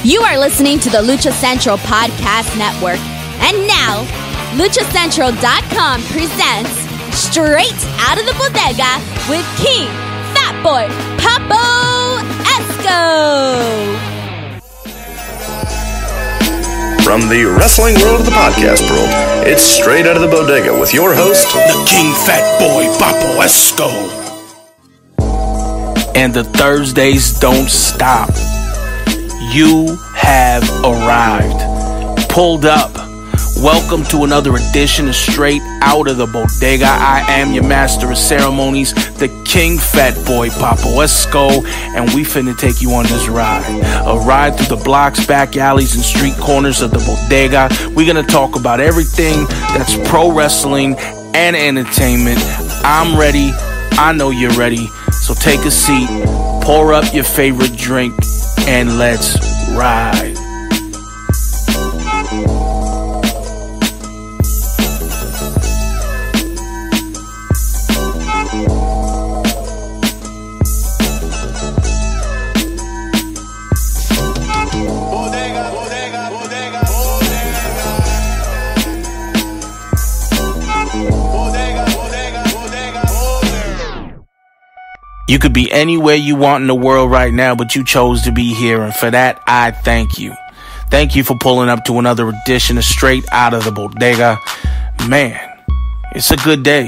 You are listening to the Lucha Central Podcast Network. And now, luchacentral.com presents Straight Out of the Bodega with King Fatboy Papo Esco. From the wrestling world to the podcast world, it's Straight Out of the Bodega with your host, the King Fatboy Papo Esco. And the Thursdays don't stop. You have arrived. Pulled up. Welcome to another edition of Straight Out of the Bodega. I am your master of ceremonies, the King Fatboy Papo Esco, and we finna take you on this ride. A ride through the blocks, back alleys, and street corners of the Bodega. We're gonna talk about everything that's pro wrestling and entertainment. I'm ready. I know you're ready. So take a seat, pour up your favorite drink, and let's ride. You could be anywhere you want in the world right now, but you chose to be here, and for that, I thank you. Thank you for pulling up to another edition of Straight Out of the Bodega. Man, it's a good day,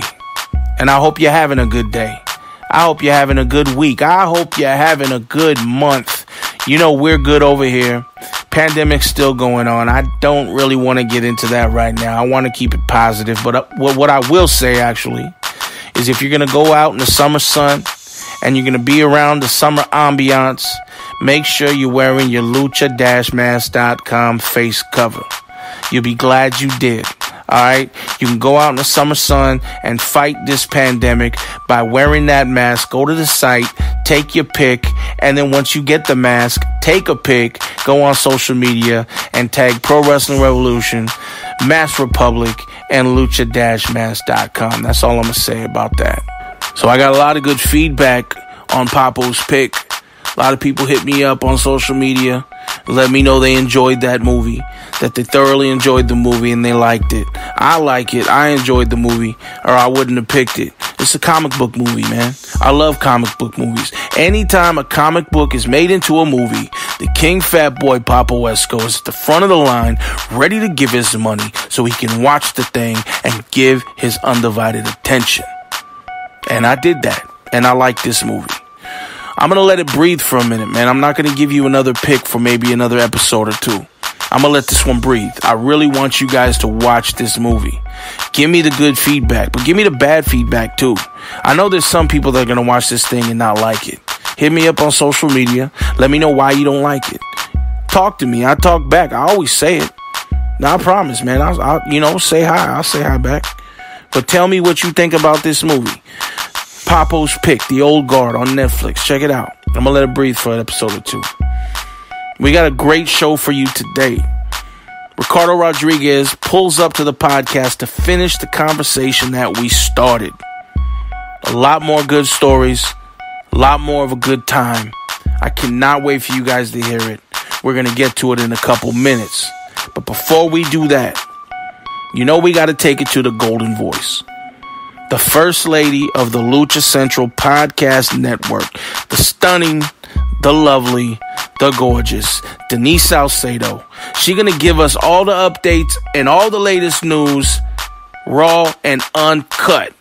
and I hope you're having a good day. I hope you're having a good week. I hope you're having a good month. You know, we're good over here. Pandemic's still going on. I don't really want to get into that right now. I want to keep it positive, but what I will say, actually, is if you're going to go out in the summer sun, and you're going to be around the summer ambiance, make sure you're wearing your lucha-mask.com face cover. You'll be glad you did. Alright? You can go out in the summer sun and fight this pandemic by wearing that mask. Go to the site, take your pic, and then once you get the mask, take a pic, go on social media, and tag Pro Wrestling Revolution, Mask Republic, and lucha-mask.com. That's all I'm going to say about that. So I got a lot of good feedback on Papo's pick. A lot of people hit me up on social media, let me know they enjoyed that movie, that they thoroughly enjoyed the movie and they liked it. I like it. I enjoyed the movie, or I wouldn't have picked it. It's a comic book movie, man. I love comic book movies. Anytime a comic book is made into a movie, the King Fatboy Papo Esco is at the front of the line, ready to give his money so he can watch the thing and give his undivided attention. And I did that. And I like this movie. I'm going to let it breathe for a minute, man. I'm not going to give you another pick for maybe another episode or two. I'm going to let this one breathe. I really want you guys to watch this movie. Give me the good feedback, but give me the bad feedback too. I know there's some people that are going to watch this thing and not like it. Hit me up on social media. Let me know why you don't like it. Talk to me. I talk back. I always say it. Now, I promise, man. I'll say hi. I'll say hi back. But tell me what you think about this movie. Papo's Pick, The Old Guard on Netflix. Check it out. I'm going to let it breathe for an episode or two. We got a great show for you today. Ricardo Rodriguez pulls up to the podcast to finish the conversation that we started. A lot more good stories. A lot more of a good time. I cannot wait for you guys to hear it. We're going to get to it in a couple minutes. But before we do that, you know we got to take it to the golden voice. The first lady of the Lucha Central Podcast Network. The stunning, the lovely, the gorgeous Denise Salcedo. She's going to give us all the updates and all the latest news, raw and uncut.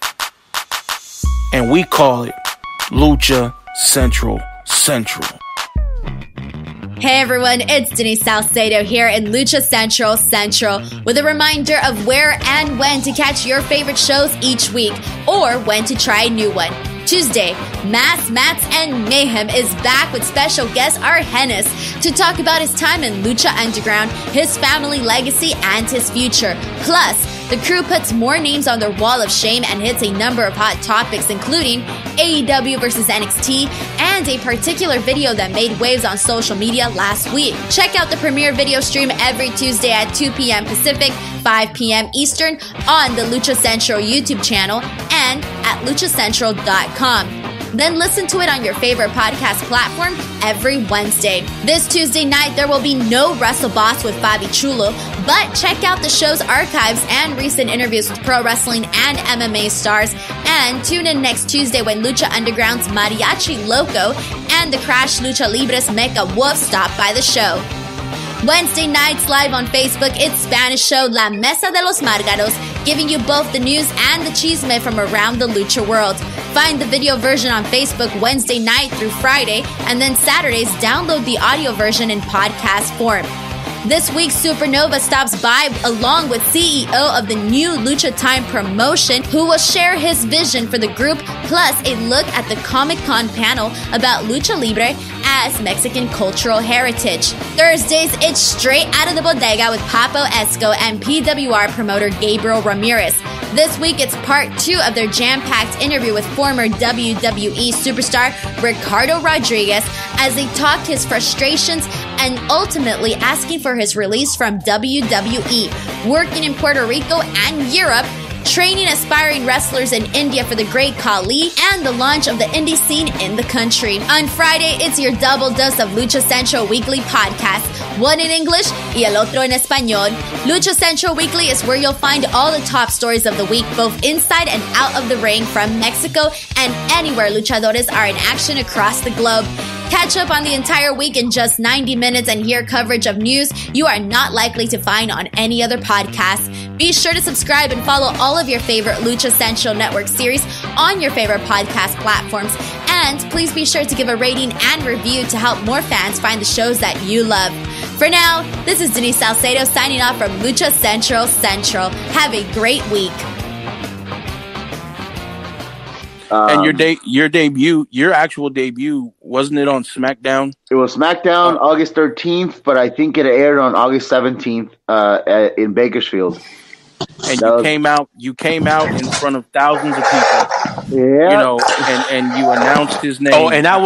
And we call it Lucha Central Central. Hey everyone, it's Denise Salcedo here in Lucha Central Central with a reminder of where and when to catch your favorite shows each week or when to try a new one. Tuesday, Mass, Mats, and Mayhem is back with special guest Argenis to talk about his time in Lucha Underground, his family legacy, and his future. Plus, the crew puts more names on their wall of shame and hits a number of hot topics, including AEW versus NXT and a particular video that made waves on social media last week. Check out the premiere video stream every Tuesday at 2 p.m. Pacific, 5 p.m. Eastern on the Lucha Central YouTube channel and at luchacentral.com. Then listen to it on your favorite podcast platform every Wednesday. This Tuesday night, there will be no Wrestle Boss with Fabi Chulo, but check out the show's archives and recent interviews with pro wrestling and MMA stars. And tune in next Tuesday when Lucha Underground's Mariachi Loco and the Crash Lucha Libre's Mecha Wolf stop by the show. Wednesday nights live on Facebook, it's Spanish show La Mesa de los Márgaros, giving you both the news and the chisme from around the lucha world. Find the video version on Facebook Wednesday night through Friday, and then Saturdays download the audio version in podcast form. This week, Supernova stops by along with CEO of the new Lucha Time promotion, who will share his vision for the group, plus a look at the Comic-Con panel about Lucha Libre as Mexican cultural heritage. Thursdays, it's straight out of the bodega with Papo Esco and PWR promoter Gabriel Ramirez. This week, it's part 2 of their jam-packed interview with former WWE superstar Ricardo Rodriguez as they talked his frustrations and ultimately asking for his release from WWE, working in Puerto Rico and Europe, training aspiring wrestlers in India for the Great Khali, and the launch of the indie scene in the country. On Friday, it's your double dose of Lucha Central Weekly podcast, one in English y el otro en español. Lucha Central Weekly is where you'll find all the top stories of the week, both inside and out of the ring from Mexico and anywhere luchadores are in action across the globe. Catch up on the entire week in just 90 minutes and hear coverage of news you are not likely to find on any other podcast. Be sure to subscribe and follow all of your favorite Lucha Central Network series on your favorite podcast platforms. And please be sure to give a rating and review to help more fans find the shows that you love. For now, this is Denise Salcedo signing off from Lucha Central Central. Have a great week. And your actual debut, wasn't it on SmackDown? It was SmackDown August 13th, but I think it aired on August 17th in Bakersfield. And you came out in front of thousands of people. Yeah. You know, and you announced his name. Oh, and I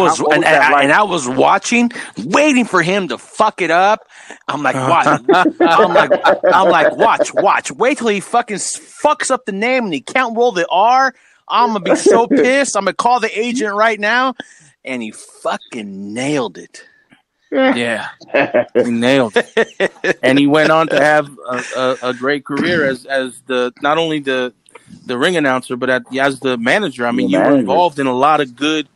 was watching, waiting for him to fuck it up. I'm like, watch. I'm like, watch. Wait till he fucking fucks up the name and he can't roll the R. I'm going to be so pissed. I'm going to call the agent right now. And he fucking nailed it. Yeah. He nailed it. And he went on to have a great career as the not only the ring announcer, but as the manager. I mean, you were involved in a lot of good,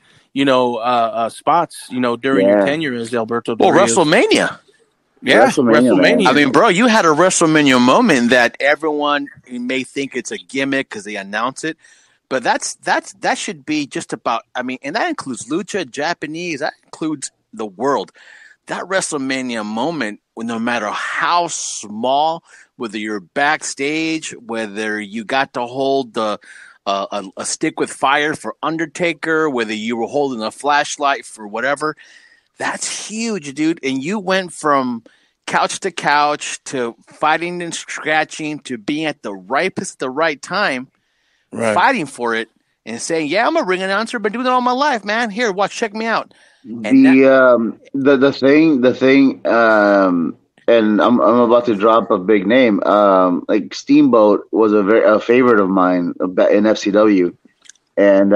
spots, during your tenure as Alberto Del Rio's. WrestleMania. Yeah, WrestleMania. I mean, bro, you had a WrestleMania moment that everyone may think it's a gimmick because they announce it. But that should be just about, I mean, and that includes Lucha, Japanese, that includes the world. That WrestleMania moment, no matter how small, whether you're backstage, whether you got to hold a stick with fire for Undertaker, whether you were holding a flashlight for whatever, that's huge, dude. And you went from couch to couch to fighting and scratching to being at the right place at the right time. Right. Fighting for it and saying, "Yeah, I'm a ring announcer, been doing it all my life, man. Here, watch, check me out." And the thing, and I'm about to drop a big name. Like Steamboat was a favorite of mine in FCW, and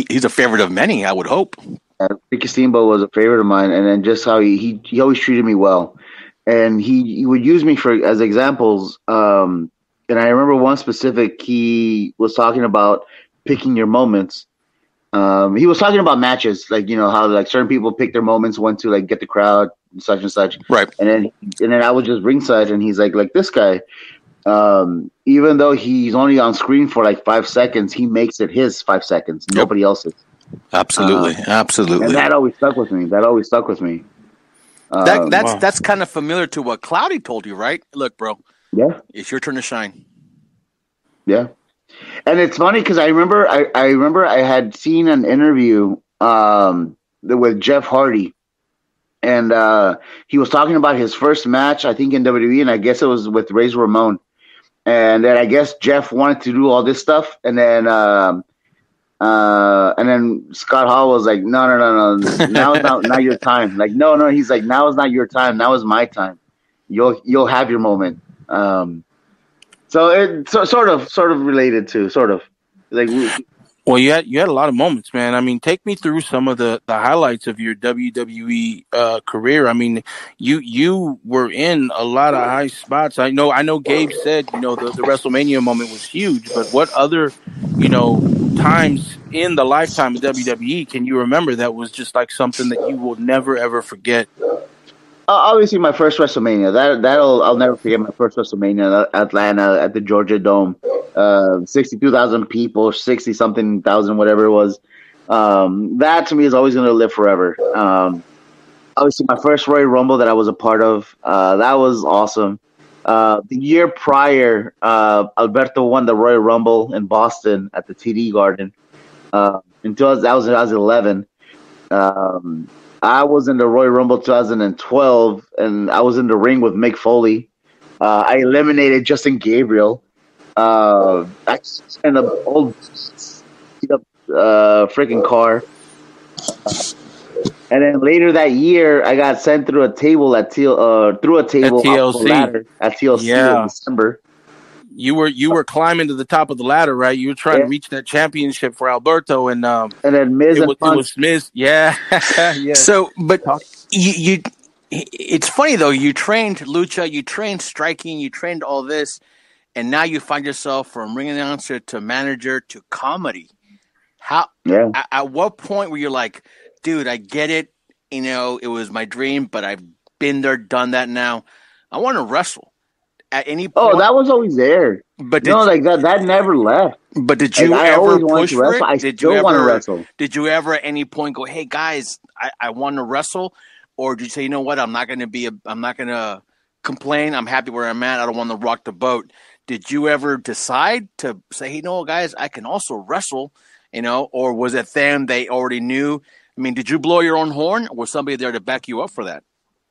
he's a favorite of many, I would hope. Ricky Steamboat was a favorite of mine, and then just how he always treated me well, and he would use me as examples. And I remember one specific, he was talking about picking your moments. He was talking about matches, like, how like certain people pick their moments when to like get the crowd, such and such. Right. And then I was just ringside, and he's like this guy, even though he's only on screen for like 5 seconds, he makes it his 5 seconds. Yep. Nobody else's. Absolutely. And that always stuck with me. That's kind of familiar to what Cloudy told you, right? Look, bro. Yeah, it's your turn to shine. Yeah, and it's funny because I remember I had seen an interview with Jeff Hardy, and he was talking about his first match, I think in WWE, and I guess it was with Razor Ramon, and then I guess Jeff wanted to do all this stuff, and then Scott Hall was like, no, now is not your time. Like, no, he's like, now is not your time. Now is my time. You'll have your moment. So it's sort of related to like. Well, you had a lot of moments, man. I mean, take me through some of the highlights of your WWE career. I mean, you were in a lot of high spots. I know. Gabe said the WrestleMania moment was huge, but what other times in the lifetime of WWE can you remember that was just like something that you will never ever forget? Obviously, my first WrestleMania. I'll never forget my first WrestleMania in Atlanta at the Georgia Dome. 62,000 people, 60 something thousand, whatever it was. That to me is always going to live forever. Obviously, my first Royal Rumble that I was a part of. That was awesome. The year prior, Alberto won the Royal Rumble in Boston at the TD Garden. Until I was 11. I was in the Royal Rumble 2012, and I was in the ring with Mick Foley. I eliminated Justin Gabriel. I in an old freaking car. And then later that year, I got sent through a table at TLC. Ladder at TLC in December. You were climbing to the top of the ladder, right? You were trying to reach that championship for Alberto, and then Miz it was Miz. Yeah, yeah. So, but you, it's funny though. You trained lucha, you trained striking, you trained all this, and now you find yourself from ring announcer to manager to comedy. How? Yeah. At what point were you like, dude, I get it. It was my dream, but I've been there, done that. Now I want to wrestle. At any point, that was always there. But that never left. But did you ever push for it? I still want to wrestle. Did you ever at any point go, "Hey guys, I want to wrestle," or did you say, "You know what? I'm not going to complain. I'm happy where I'm at. I don't want to rock the boat." Did you ever decide to say, "Hey, no, guys, I can also wrestle," or was it them they already knew? I mean, did you blow your own horn, or was somebody there to back you up for that?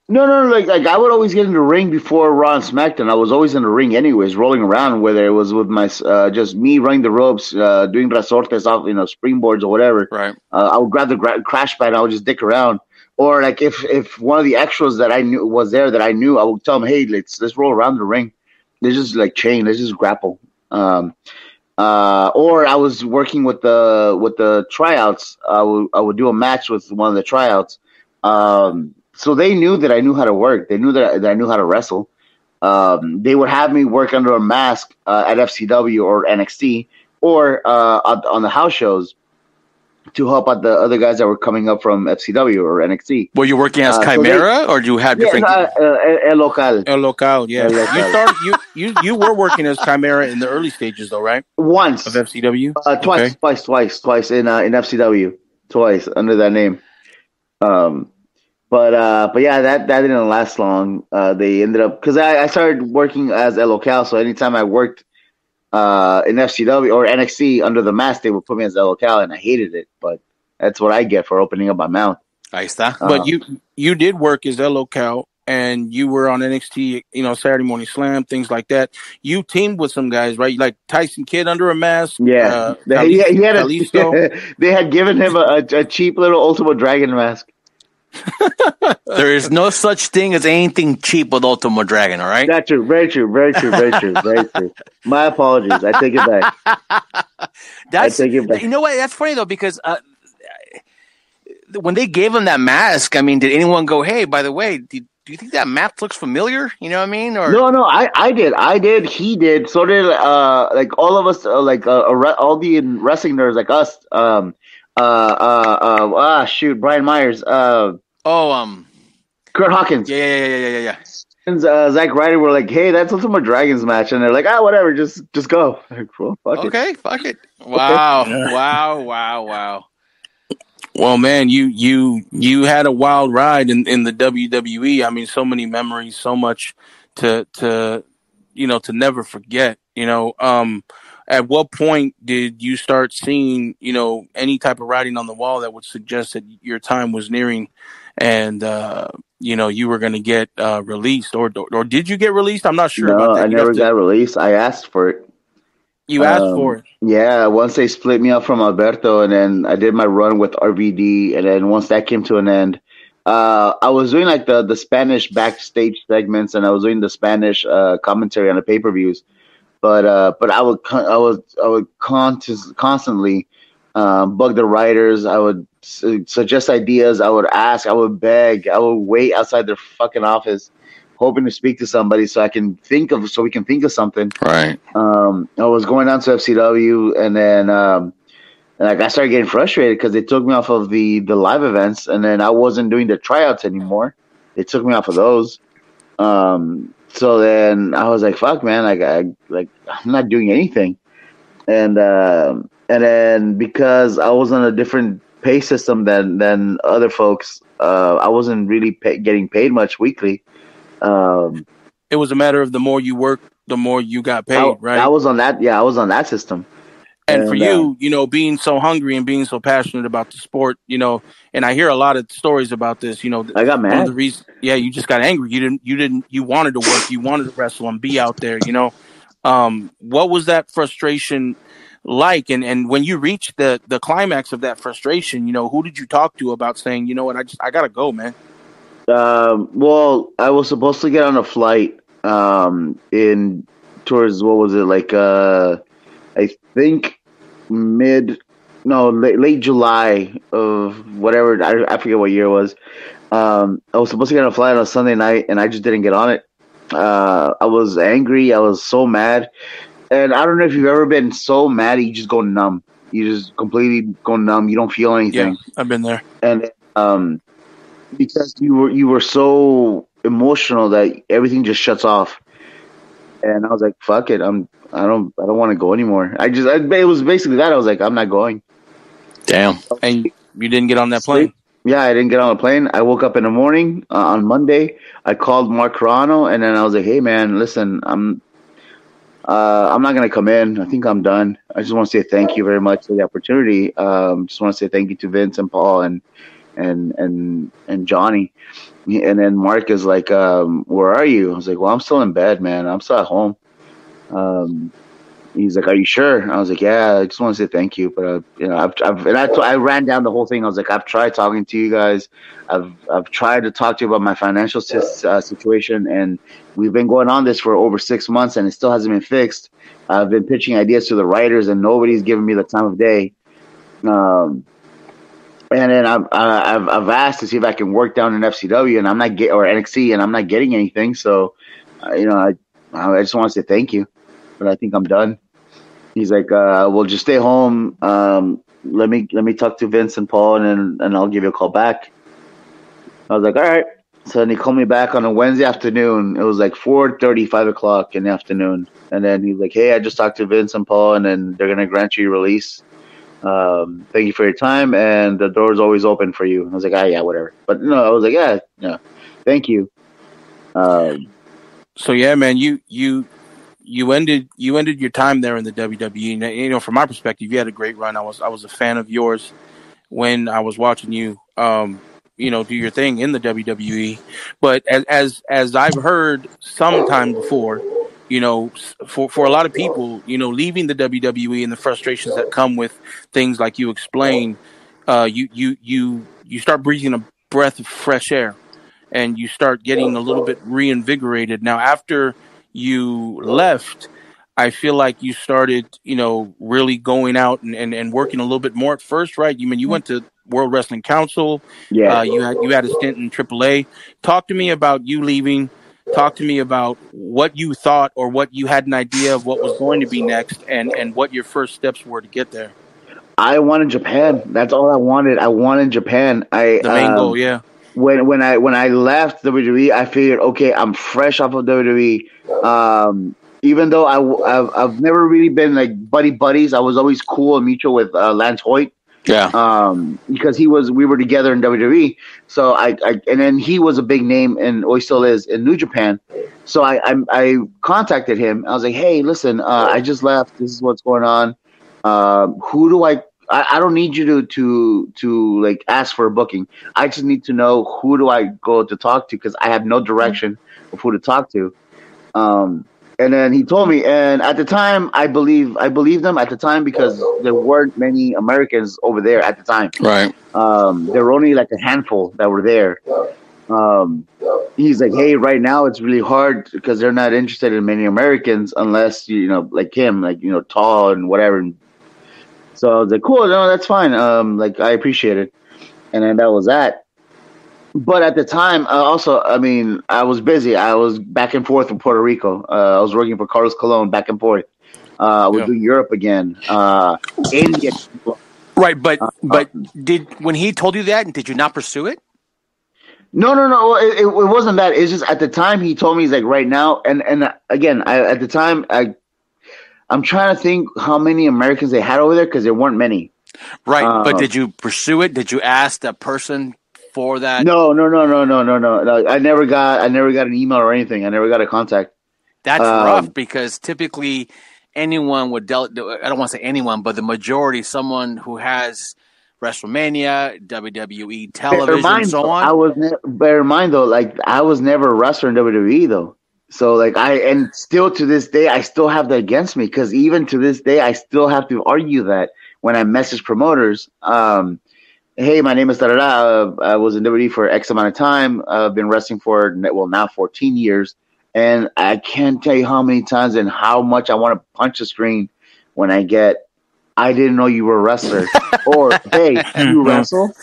No. Like I would always get in the ring before Raw and SmackDown. I was always in the ring anyways, rolling around, whether it was with my just me running the ropes, doing resortes off, springboards or whatever. Right. I would grab the crash pad and I would just dick around. Or like if one of the extras that I knew was there that I knew, I would tell them, "Hey, let's roll around the ring. Let's just let's just grapple." Or I was working with the tryouts. I would do a match with one of the tryouts. So they knew that I knew how to work. They knew that I knew how to wrestle. They would have me work under a mask at FCW or NXT or on the house shows to help out the other guys that were coming up from FCW or NXT. Were you working as Chimera or you had different? El Local. El Local, yeah. You were working as Chimera in the early stages, though, right? Once of FCW. Twice in FCW, twice under that name. But yeah, that didn't last long. They ended up because I started working as El Local, so anytime I worked in FCW or NXT under the mask, they would put me as El Local, and I hated it. But that's what I get for opening up my mouth. Ahí está. But you did work as El Local, and you were on NXT, Saturday Morning Slam, things like that. You teamed with some guys, right? Like Tyson Kidd under a mask. Yeah, he had they had given him a cheap little Ultimate Dragon mask. There is no such thing as anything cheap with Ultimo Dragon, all right? That's true. Very true. Very true. Very true. Very true. My apologies. I take it back. I take it back. You know what? That's funny, though, because when they gave him that mask, I mean, did anyone go, "Hey, by the way, do you think that mask looks familiar?" You know what I mean? Or No, I did. He did. So did like all of us, all the wrestling nerds like us. Brian Myers. Kurt Hawkins. Yeah. And Zack Ryder were like, "Hey, that's Ultimate Dragons match," and they're like, whatever, just go." Like, well, fuck it. Wow, wow. Well, man, you had a wild ride in the WWE. I mean, so many memories, so much to never forget. At what point did you start seeing, any type of writing on the wall that would suggest that your time was nearing and, you were going to get released or did you get released? I'm not sure about that. I never got released. I asked for it. You asked for it? Yeah. Once they split me up from Alberto and then I did my run with RVD. And then once that came to an end, I was doing like the Spanish backstage segments and I was doing the Spanish commentary on the pay-per-views. But I would constantly bug the writers. I would suggest ideas. I would ask. I would beg. I would wait outside their fucking office, hoping to speak to somebody so we can think of something. Right. I was going down to FCW, and then like I started getting frustrated because they took me off of the live events, and then I wasn't doing the tryouts anymore. They took me off of those. So then I was like, "Fuck, man! I'm not doing anything." And then because I was on a different pay system than other folks, I wasn't really getting paid much weekly. It was a matter of the more you work, the more you got paid, right? I was on that. Yeah, I was on that system. And for you, being so hungry and being so passionate about the sport, and I hear a lot of stories about this, I got mad. One of the reasons, you just got angry. You wanted to work, you wanted to wrestle and be out there, What was that frustration like? And when you reached the climax of that frustration, who did you talk to about saying, I gotta go, man? Well, I was supposed to get on a flight, in towards, what was it, like, I think late July of whatever. I forget what year it was. I was supposed to get on a flight on a Sunday night, and I just didn't get on it. I was angry. I was so mad. And I don't know if you've ever been so mad you just go numb. You just completely go numb. You don't feel anything. Yeah, I've been there. And because you were so emotional that everything just shuts off. And I was like, "Fuck it, I don't want to go anymore." It was basically that. I was like, "I'm not going." Damn. And you didn't get on that plane? Yeah, I didn't get on the plane. I woke up in the morning on Monday. I called Mark Carano, and then I was like, "Hey, man, listen, I'm not gonna come in. I think I'm done. I just want to say thank you very much for the opportunity. Just want to say thank you to Vince and Paul and Johnny." And then Mark is like, "Where are you?" I was like, "Well, I'm still in bed, man. I'm still at home." He's like, "Are you sure?" I was like, "Yeah, I just want to say thank you." But I ran down the whole thing. I was like, "I've tried talking to you guys. I've tried to talk to you about my financial situation, and we've been going on this for over 6 months, and it still hasn't been fixed. I've been pitching ideas to the writers, and nobody's giving me the time of day." And then I've asked to see if I can work down in FCW, and I'm not or NXT, and I'm not getting anything. So, I just want to say thank you, but I think I'm done. He's like, "Well, just stay home. Let me talk to Vince and Paul, and I'll give you a call back." I was like, "All right." So then he called me back on a Wednesday afternoon. It was like 4:30, 5 o'clock in the afternoon, and then he's like, "Hey, I just talked to Vince and Paul, and then they're gonna grant you your release. Thank you for your time, and the door's always open for you." I was like, "Yeah, whatever." But no, I was like, "Yeah, thank you." So yeah, man, you ended your time there in the WWE. From my perspective, you had a great run. I was a fan of yours when I was watching you, do your thing in the WWE. But as I've heard sometime before, for a lot of people, leaving the WWE and the frustrations that come with things like you explained, you start breathing a breath of fresh air, and you start getting a little bit reinvigorated. Now, after you left, I feel like you started, really going out and working a little bit more at first, right? You went to World Wrestling Council. Yeah. You had a stint in AAA. Talk to me about you leaving. Talk to me about what you thought or what you had an idea of what was going to be next, and what your first steps were to get there. I wanted Japan. That's all I wanted. I wanted Japan. The main goal, yeah. When I left WWE, I figured, okay, I'm fresh off of WWE. Even though I've never really been like buddies, I was always cool and mutual with Lance Hoyt. Yeah. Because we were together in WWE. So and then he was a big name, and always still is, in New Japan. So I contacted him. I was like, "Hey, listen, I just left. This is what's going on. Who do I don't need you to like ask for a booking. I just need to know who do I go to talk to, because I have no direction of who to talk to." And then he told me, and at the time, I believed him at the time, because there weren't many Americans over there at the time. Right. There were only like a handful that were there. He's like, "Hey, right now it's really hard because they're not interested in many Americans unless like him, like tall and whatever." So I was like, cool, no, that's fine. Like I appreciate it, and then that was that. But at the time, also, I mean, I was busy. I was back and forth from Puerto Rico. I was working for Carlos Colon back and forth. I was doing Europe again, India. Right, but when he told you that, did you not pursue it? No. It wasn't that. It's just at the time he told me, he's like, right now, and again, at the time, I'm trying to think how many Americans they had over there because there weren't many. Right, but did you pursue it? Did you ask that person for that? No. I never got an email or anything. I never got a contact. That's rough because typically anyone would. I don't want to say anyone, but the majority, someone who has WrestleMania, WWE television, and so on. Bear in mind though, like I was never a wrestler in WWE though. So like and still to this day, I still have that against me because even to this day, I still have to argue that when I message promoters. Hey, my name is da-da-da. I was in WWE for X amount of time. I've been wrestling for, now 14 years. And I can't tell you how many times and how much I want to punch the screen when I didn't know you were a wrestler. Or, hey, you wrestle?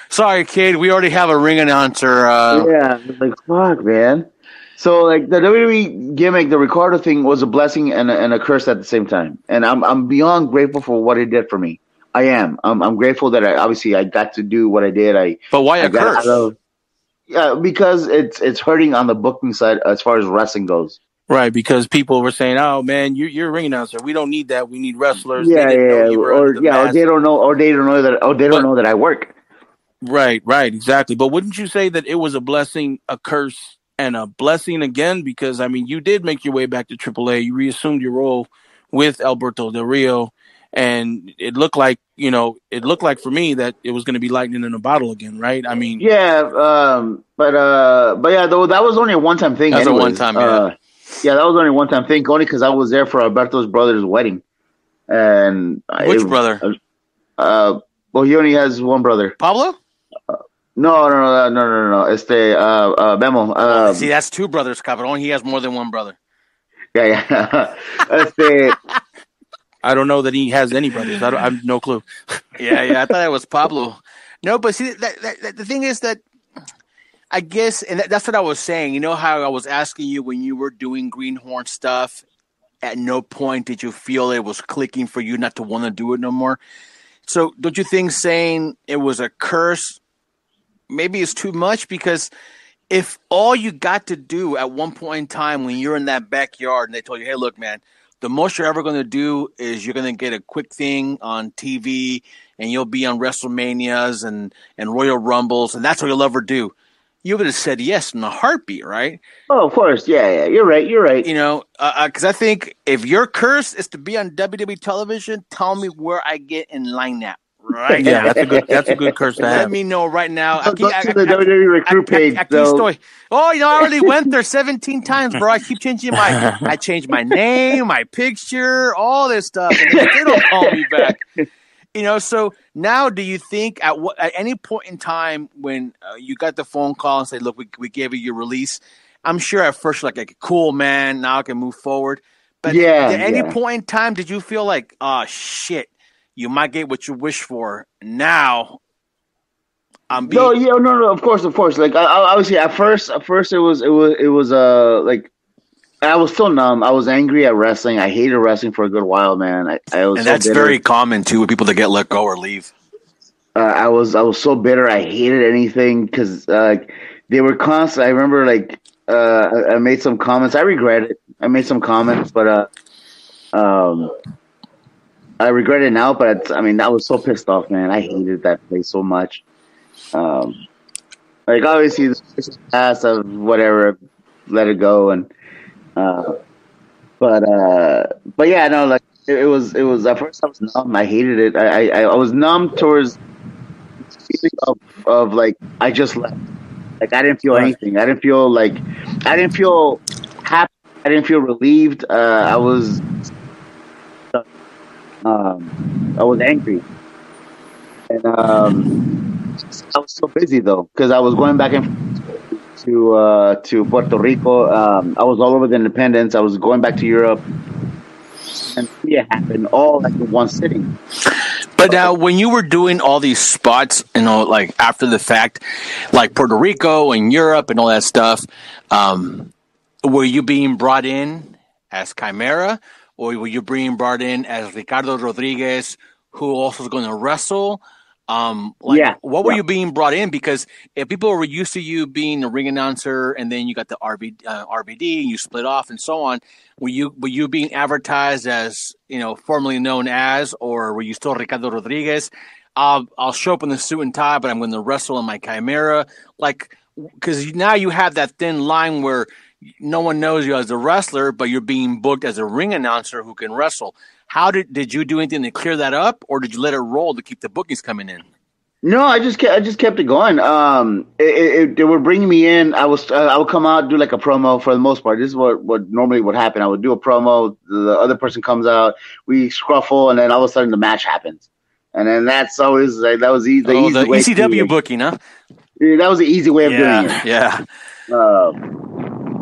Sorry, kid. We already have a ring announcer. Yeah, like, fuck, man. So, like, the WWE gimmick, the Ricardo thing was a blessing and a curse at the same time. And I'm beyond grateful for what it did for me. I am. I'm grateful that I got to do what I did. But why a curse? Yeah, because it's hurting on the booking side as far as wrestling goes. Right, because people were saying, "Oh man, you're a ring announcer. We don't need that. We need wrestlers." Yeah, or they don't know that I work. Right, exactly. But wouldn't you say that it was a blessing, a curse, and a blessing again? Because I mean, you did make your way back to AAA. You reassumed your role with Alberto Del Rio. And it looked like for me that it was going to be lightning in a bottle again, right? I mean, yeah, but yeah, though that was only a one-time thing. That was a one-time, yeah, that was only a one-time thing, only because I was there for Alberto's brother's wedding. And which brother? Well, he only has one brother. Pablo? No. Memo. See, that's two brothers, Cabrón. He has more than one brother. Yeah. I don't know that he has any brothers. I have no clue. Yeah. I thought it was Pablo. No, but see, the thing is that I guess, and that's what I was saying. You know how I was asking you when you were doing Greenhorn stuff, at no point did you feel it was clicking for you not to want to do it no more? So don't you think saying it was a curse maybe is too much? Because if all you got to do at one point in time when you're in that backyard and they told you, hey, look, man, the most you're ever going to do is you're going to get a quick thing on TV and you'll be on WrestleManias and Royal Rumbles, and that's what you'll ever do. You would have said yes in a heartbeat, right? Oh, of course. Yeah. You're right. You know, because I think if your curse is to be on WWE television, tell me where I get in line at. Right? Yeah, that's a good curse to have. Let me know right now. Go to the WWE recruit page. Oh, I already went there 17 times, bro. I keep changing I changed my name, my picture, all this stuff, and they still don't call me back. You know, so now do you think at any point in time when you got the phone call and say, look, we gave you your release, I'm sure at first you're like, cool, man, now I can move forward. But at any point in time, did you feel like, oh, shit, you might get what you wish for now? No, of course. Like, obviously, at first it was like, I was still numb. I was angry at wrestling. I hated wrestling for a good while, man. I was, and that's so very common too with people that get let go or leave. I was so bitter. I hated anything because they were constant. I remember I made some comments. I regret it. I made some comments, but I regret it now. But I was so pissed off, man. I hated that place so much. Obviously, the past of whatever, let it go and. But yeah, no, like it was at first I was numb. I hated it. I was numb towards the feeling of like I just left. Like I didn't feel anything. I didn't feel happy. I didn't feel relieved. I was angry, and I was so busy though because I was going back and to Puerto Rico. I was all over the independents. I was going back to Europe, and see it happen all like in one sitting. But now, when you were doing all these spots, like after the fact, like Puerto Rico and Europe and all that stuff, were you being brought in as Chimera, or were you being brought in as Ricardo Rodriguez, who also was going to wrestle? What were you being brought in? Because if people were used to you being a ring announcer, and then you got the RVD, and you split off and so on, were you being advertised as, formerly known as, or were you still Ricardo Rodriguez? I'll show up in the suit and tie, but I'm going to wrestle in my Chimera, because now you have that thin line where no one knows you as a wrestler, but you're being booked as a ring announcer who can wrestle. How did you do anything to clear that up, or did you let it roll to keep the bookings coming in? No, I just kept it going. They were bringing me in. I would come out, do like a promo for the most part. This is what normally would happen. I would do a promo. The other person comes out. We scruffle, and then all of a sudden the match happens. And then that's always the easy way. The ECW booking, huh? Yeah, that was the easy way of doing it. Yeah.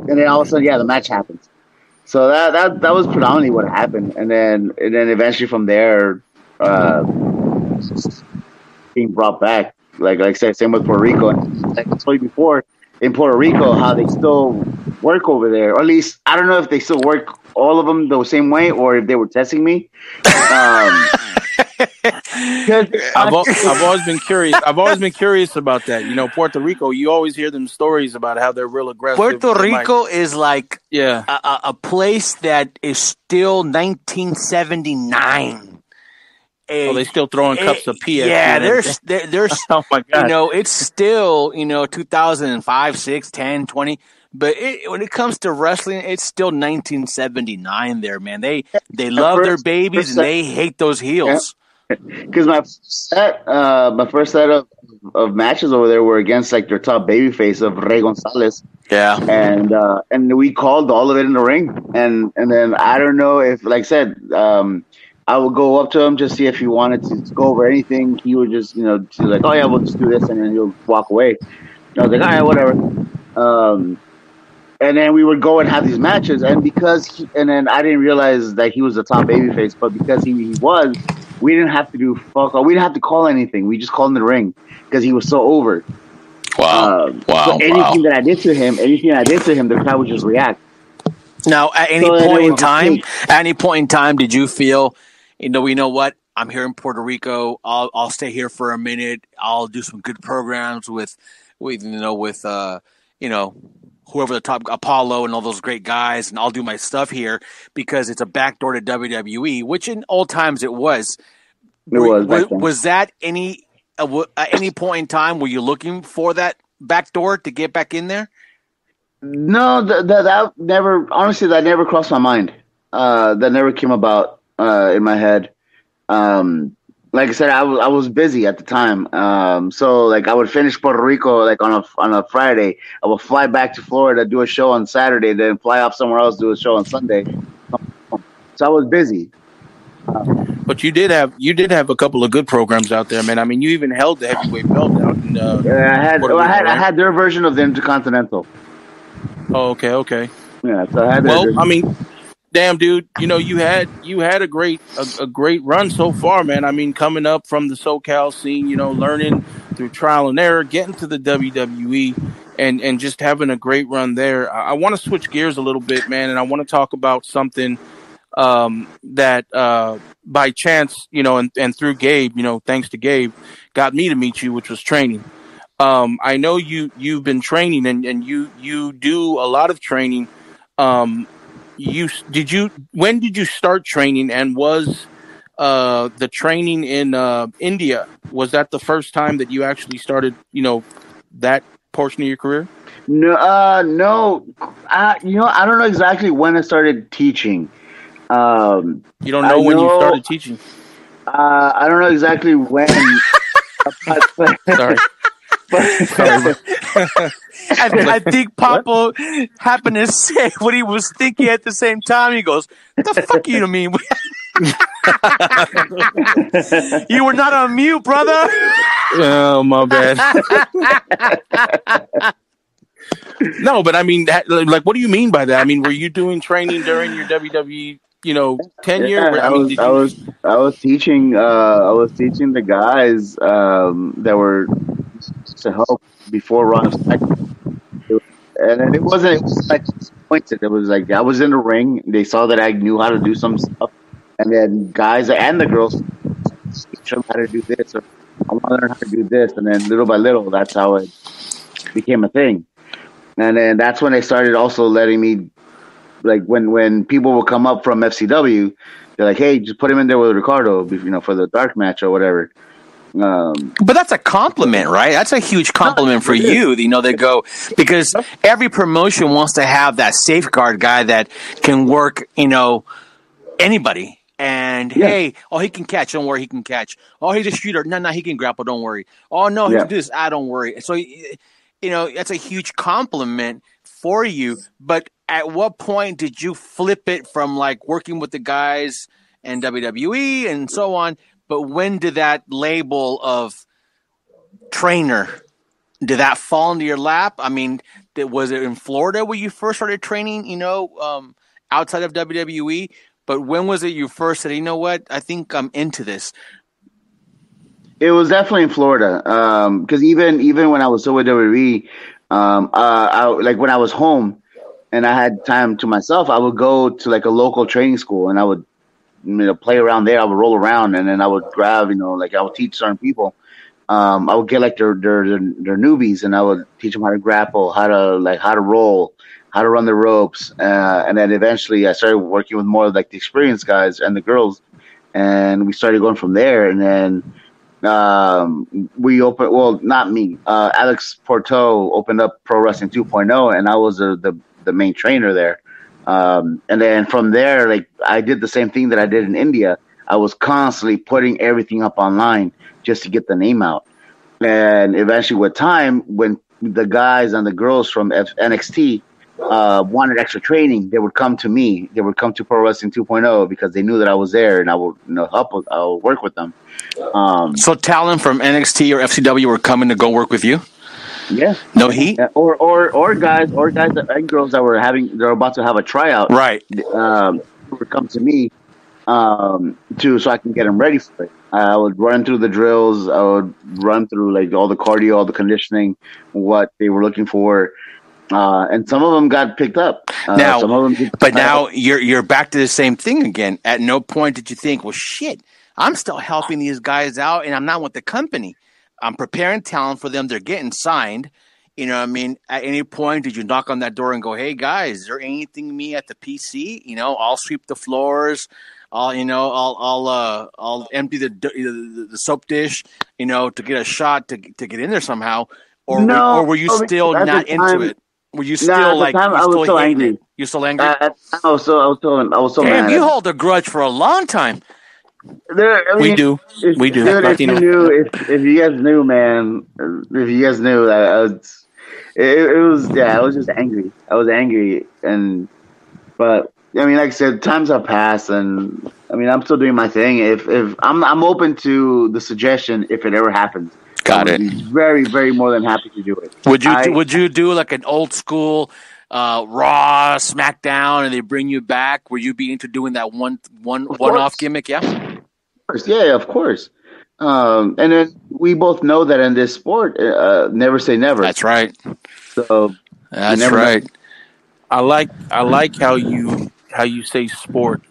And then all of a sudden, the match happens. So that was predominantly what happened, and then eventually from there, being brought back. Like I said, same with Puerto Rico. And like I told you before, in Puerto Rico, how they still work over there, or at least I don't know if they still work all of them the same way, or if they were testing me. I've always been curious. I've always been curious about that. Puerto Rico, you always hear them stories about how they're real aggressive. Puerto Rico is like a place that is still 1979. They still throwing cups of PF. Yeah, there's oh my God. It's still 2005, 6, 10, 20. But when it comes to wrestling, it's still 1979 there, man. They love their babies and they hate those heels. Because my first set of matches over there were against like their top babyface of Rey Gonzalez. Yeah, and we called all of it in the ring, and then I don't know if, like I said, I would go up to him just see if he wanted to go over anything. He would just like, oh yeah, we'll just do this, and then he'll walk away. And I was like, all right, whatever. And then we would go and have these matches, and then I didn't realize that he was the top babyface, but because he was. We didn't have to do fuck all. We didn't have to call anything. We just called in the ring because he was so over. Wow. So anything that I did to him, the crowd would just react. Now, at any point in time, did you feel, you know what? I'm here in Puerto Rico. I'll stay here for a minute. I'll do some good programs with whoever the top, Apollo and all those great guys, and I'll do my stuff here because it's a backdoor to WWE, which in old times it was. Was that at any point in time were you looking for that backdoor to get back in there? No, that never. Honestly, that never crossed my mind. That never came about in my head. Like I said, I was busy at the time. So like I would finish Puerto Rico like on a Friday. I would fly back to Florida, do a show on Saturday, then fly off somewhere else, do a show on Sunday. So I was busy. But you did have a couple of good programs out there, man. I mean, you even held the heavyweight belt out in I had their version of the Intercontinental. Oh, okay. Yeah, so I had I mean, damn, dude, you had a great run so far, man. I mean, coming up from the SoCal scene, learning through trial and error, getting to the WWE, and just having a great run there. I want to switch gears a little bit, man, and I want to talk about something that by chance, and through Gabe, thanks to Gabe, got me to meet you, which was training. I know you've been training and you do a lot of training. When did you start training, and was the training in India, was that the first time that you actually started, that portion of your career? No. I don't know exactly when I started teaching. You don't know when you started teaching? I don't know exactly when. Sorry. I think Papa happened to say what he was thinking at the same time. He goes, "What the fuck you mean? You were not on mute, brother." Oh, my bad. No, but I mean, like, what do you mean by that? I mean, were you doing training during your WWE tenure? Yeah, I mean, did you? I was teaching the guys that were to help before Run of Sight. And then it was like disappointed. It was like I was in the ring. They saw that I knew how to do some stuff, and then guys and the girls teach them how to do this, or I want to learn how to do this, and then little by little, that's how it became a thing. And then that's when they started also letting me, like when people would come up from FCW, they're like, "Hey, just put him in there with Ricardo, for the dark match or whatever." But that's a compliment, right? That's a huge compliment for you. They go because every promotion wants to have that safeguard guy that can work, anybody. And hey, he can catch. Don't worry, he can catch. Oh, he's a shooter. No, he can grapple. Don't worry. Oh no, he can do this. Don't worry. So, that's a huge compliment for you. But at what point did you flip it from like working with the guys and WWE and so on? But when did that label of trainer, did that fall into your lap? I mean, was it in Florida where you first started training, outside of WWE? But when was it you first said, you know what, I think I'm into this? It was definitely in Florida. Because even when I was still with WWE, like when I was home and I had time to myself, I would go to like a local training school and I would play around there. I would roll around and then I would grab, like I would teach certain people. I would get like their newbies and I would teach them how to grapple, how to roll, how to run the ropes. And then eventually I started working with more of like the experienced guys and the girls. And we started going from there. And then we opened, well, not me, Alex Porto opened up Pro Wrestling 2.0 and I was the main trainer there. And then from there, like I did the same thing that I did in India. I was constantly putting everything up online just to get the name out. And eventually with time, when the guys and the girls from NXT wanted extra training, they would come to me. They would come to Pro Wrestling 2.0 because they knew that I was there and I would I would work with them. So talent from NXT or FCW were coming to go work with you? Yeah. No heat? Yeah. Or guys and girls that they're about to have a tryout. Right. Would come to me so I can get them ready for it. I would run through the drills. I would run through like all the cardio, all the conditioning, what they were looking for. And some of them got picked up. Now, some of them now you're back to the same thing again. At no point did you think, well, shit, I'm still helping these guys out and I'm not with the company. I'm preparing talent for them. They're getting signed. You know what I mean? At any point, did you knock on that door and go, hey, guys, is there anything me at the PC? I'll sweep the floors. I'll empty the soap dish, to get a shot to get in there somehow. Or were you still not into it? Were you still like? I was still angry. You still angry? I was so Damn, mad. you hold a grudge for a long time. We do. Dude, if you guys knew, man, if you guys knew that I was just angry. I was angry, but I mean, like I said, times have passed, and I mean, I'm still doing my thing. If I'm open to the suggestion, if it ever happens. Got it. Very, very more than happy to do it. Would you do like an old school Raw, SmackDown, and they bring you back? Will you be into doing that one-off gimmick? Yeah. Of course. Yeah, of course. And then we both know that in this sport, never say never. That's right. So that's right. Know. I like how you say sport.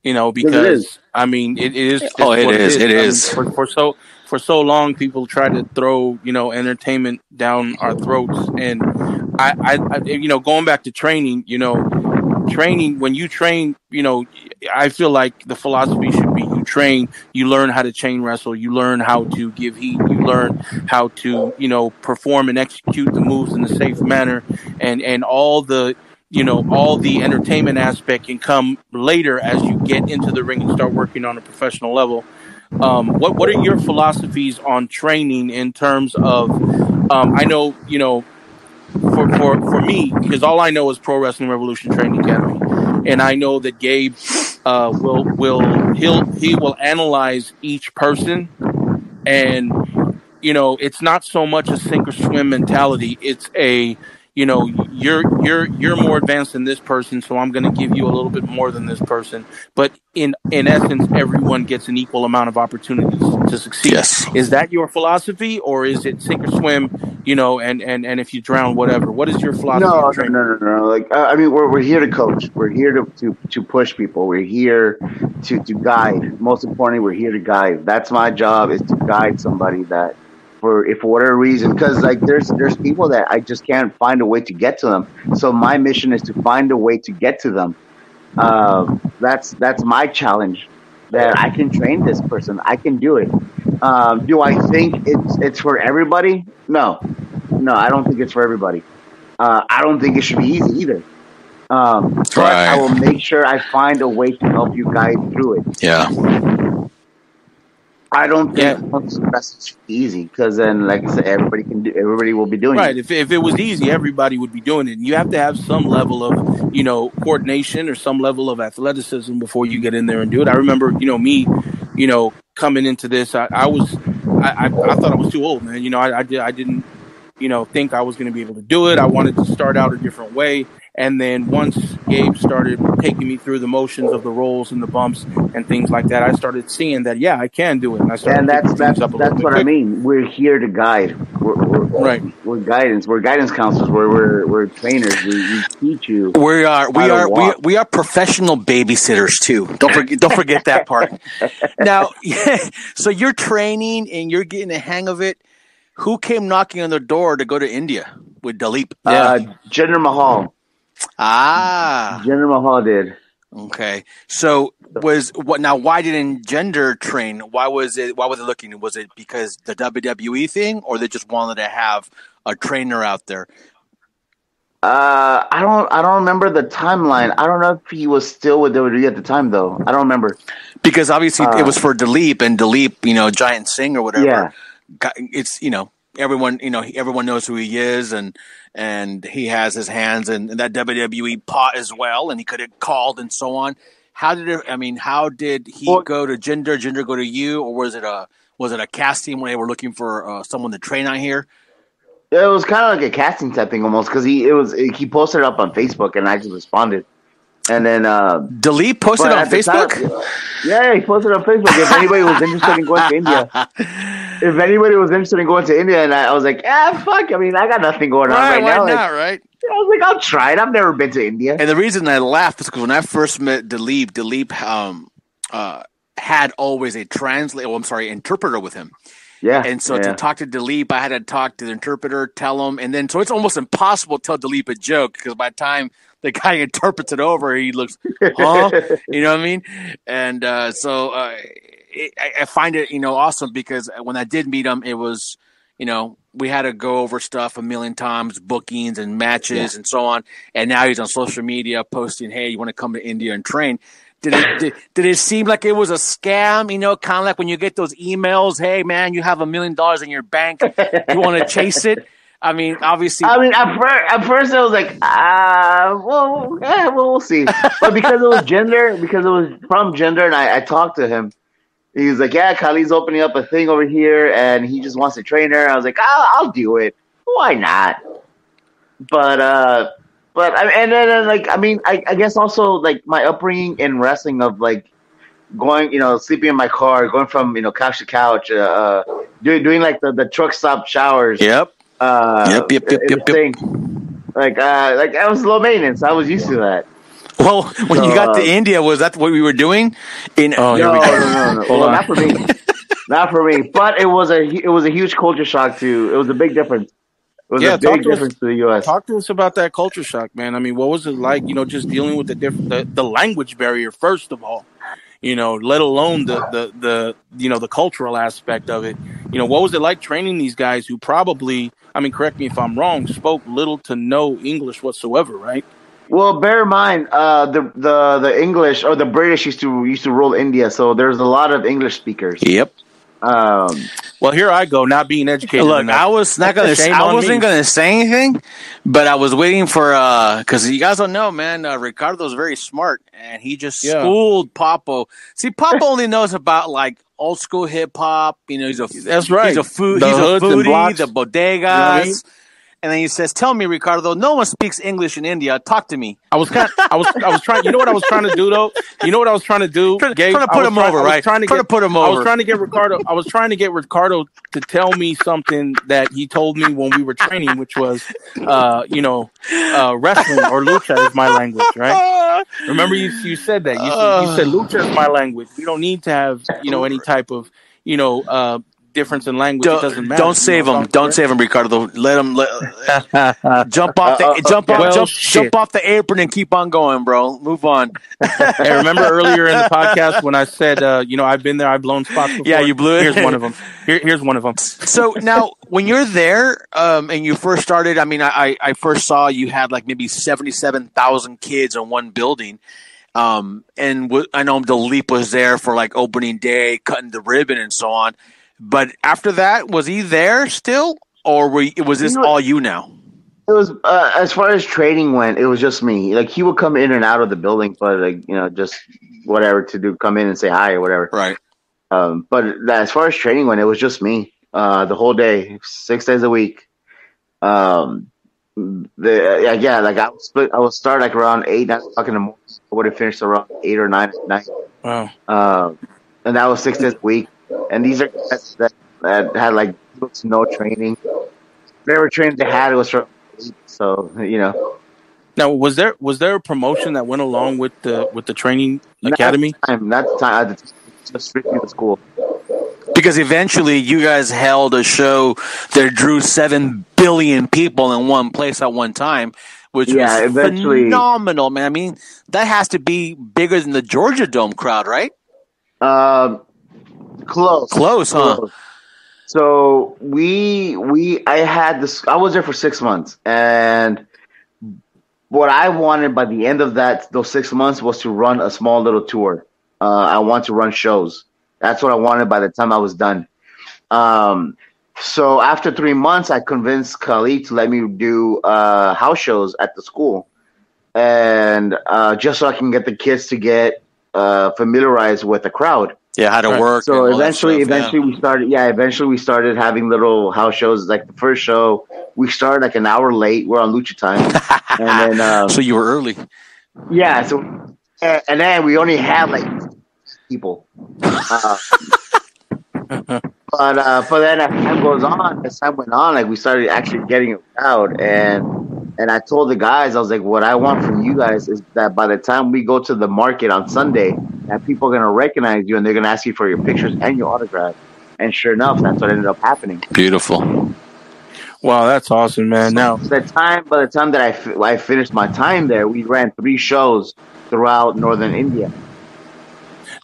Because I mean it is. It is. I mean, for so long, people try to throw entertainment down our throats, and I going back to training, when you train, I feel like the philosophy should be you train, you learn how to chain wrestle, you learn how to give heat, you learn how to perform and execute the moves in a safe manner, and all the entertainment aspect can come later as you get into the ring and start working on a professional level. What are your philosophies on training in terms of, I know, for me, because all I know is Pro Wrestling Revolution Training Academy. And I know that Gabe, he will analyze each person, and, it's not so much a sink or swim mentality. It's a, you're more advanced than this person, so I'm going to give you a little bit more than this person. But in essence, everyone gets an equal amount of opportunities to succeed. Yes. Is that your philosophy, or is it sink or swim? And if you drown, whatever. What is your philosophy? No. Like, I mean, we're here to coach. We're here to push people. We're here to guide. Most importantly, we're here to guide. That's my job, is to guide somebody that, for whatever reason, because like there's people that I just can't find a way to get to them. So my mission is to find a way to get to them. That's my challenge. That I can train this person. I can do it. Do I think it's for everybody? No, I don't think it's for everybody. I don't think it should be easy either. But I will make sure I find a way to help you guide through it. Yeah. I don't think it's easy, because then, like I said, everybody will be doing it. If it was easy, everybody would be doing it. And you have to have some level of, coordination or some level of athleticism before you get in there and do it. I remember, me, coming into this, I thought I was too old, man. I didn't, think I was going to be able to do it. I wanted to start out a different way. And then once Gabe started taking me through the motions of the rolls and the bumps and things like that, I started seeing that, I can do it. And I started that's what I mean. We're here to guide. We're guidance. We're guidance counselors. We're trainers. We teach you. We are professional babysitters too. Don't forget that part. Now, so you're training and you're getting the hang of it. Who came knocking on the door to go to India with Dilip? Jinder Mahal. Jinder Mahal did. Okay. So why didn't Jinder train? Why was it looking? Was it because the WWE thing, or they just wanted to have a trainer out there? I don't remember the timeline. I don't know if he was still with WWE at the time, though. I don't remember. Because obviously it was for Dilip, and Dilip, Giant Singh or whatever. Yeah. It's everyone knows who he is, and he has his hands in that WWE pot as well, and he could have called and so on. How did he go to Jinder go to you, or was it a casting when they were looking for someone to train out here? It was kind of like a casting type thing almost, because he posted it up on Facebook and I just responded. And then Dilip posted on Facebook? He posted on Facebook. If anybody was interested in going to India. And I was like, fuck. I mean, I got nothing going on right now. Why not, right? I was like, I'll try it. I've never been to India. And the reason I laughed is because when I first met Dilip had always a interpreter with him. Yeah. And so to talk to Dilip, I had to talk to the interpreter, tell him, and then so it's almost impossible to tell Dilip a joke, because by the time the guy interprets it over, he looks, huh? You know what I mean? And so I find it, awesome, because when I did meet him, it was, we had to go over stuff a million times, bookings and matches and so on. And now he's on social media posting, hey, you want to come to India and train? Did it seem like it was a scam? Kind of like when you get those emails, hey, man, you have $1 million in your bank. You want to chase it? I mean, obviously. I mean, at first I was like, we'll see. But because it was from Jinder, and I talked to him, he was like, Kali's opening up a thing over here, and he just wants a trainer. I was like, I'll do it. Why not? But I guess also like my upbringing in wrestling of like going, sleeping in my car, going from couch to couch, doing like the truck stop showers. Yep. Yep. Like I was low maintenance. I was used to that. Well, when you got to India, was that what we were doing? No. Well, not for me. Not for me. But it was a huge culture shock too. It was a big difference. It was a big difference to the U.S. Talk to us about that culture shock, man. I mean, what was it like, just dealing with the language barrier, first of all, let alone the cultural aspect of it. What was it like training these guys who probably, I mean, correct me if I'm wrong, spoke little to no English whatsoever, right? Well, bear in mind, the English or the British used to rule India, so there's a lot of English speakers. Yep. Well, here I go, not being educated. Look, enough. I wasn't going to say anything, but I was waiting for because you guys don't know, man. Ricardo's very smart, and he just schooled Papo. See, Papo only knows about like old school hip hop. That's right. He's a foodie, the bodegas. And then he says, "Tell me, Ricardo, no one speaks English in India. Talk to me." I was trying. You know what I was trying to do though? You know what I was trying to do? Gabe? Trying to put him over, right? Trying to put him over. I was trying to get Ricardo. I was trying to get Ricardo to tell me something that he told me when we were training, which was, wrestling or lucha is my language, right? Remember you said that. You said lucha is my language. We don't need to have any type of difference in language. It doesn't matter. Don't save him. Don't save him, Ricardo. Let him jump off the apron and keep on going, bro. Move on. Hey, remember earlier in the podcast when I said, I've been there, I've blown spots before? Yeah, you blew it. Here's one of them. Here's one of them. So now, when you're there, and you first started, I mean, I first saw you had like maybe 77,000 kids in one building. And I know the Leap was there for like opening day, cutting the ribbon and so on. But after that, was he there still, or was this all you now? It was as far as training went, it was just me. Like he would come in and out of the building, but just whatever to do, come in and say hi or whatever. Right. But as far as training went, it was just me the whole day, 6 days a week. I would start like around 8, 9 o'clock in the morning. I would have finished around 8 or 9 at night. Wow. And that was 6 days a week. And these are guys that had like no training. Whatever training they had, it was from 8. So Now, was there a promotion that went along with the training academy? Not the time. Just strictly the school. Because eventually, you guys held a show that drew 7 billion people in one place at one time, which was phenomenal, man. I mean, that has to be bigger than the Georgia Dome crowd, right? Close, huh? So I was there for 6 months, and what I wanted by the end of those 6 months was to run a small little tour. I want to run shows. That's what I wanted by the time I was done. So after 3 months, I convinced Khalid to let me do house shows at the school, and just so I can get the kids to get familiarized with the crowd. Yeah, how to work. So eventually we started. Yeah, eventually we started having little house shows. Like the first show, we started like an hour late. We're on Lucha time, and then so you were early. Yeah. So and then we only had like people. But then as time went on, like we started actually getting a crowd, and I told the guys, I was like, what I want from you guys is that by the time we go to the market on Sunday, that people are going to recognize you and they're going to ask you for your pictures and your autograph. And sure enough, that's what ended up happening. Beautiful. Wow, that's awesome, man. Now, by the time that I finished my time there, we ran 3 shows throughout northern India.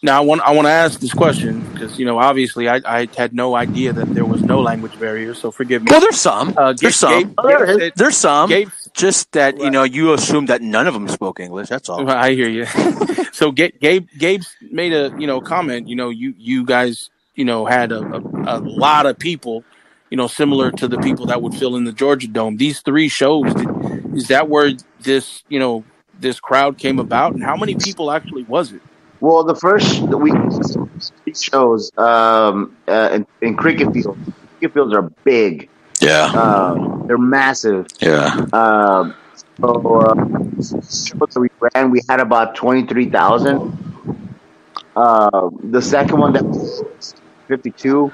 Now, I want to ask this question because, obviously I had no idea that there was no language barrier, so forgive me. Well, there's some. There's some. There's some. Gabe, just that, you assume that none of them spoke English. That's all. I hear you. So Gabe made a, comment, you guys, had a lot of people, similar to the people that would fill in the Georgia Dome. These 3 shows, is that where this, this crowd came about? And how many people actually was it? Well, the first week, 3 shows in cricket fields. Cricket fields are big. Yeah. They're massive. Yeah. Shows that we ran, we had about 23,000. The second one that was 52,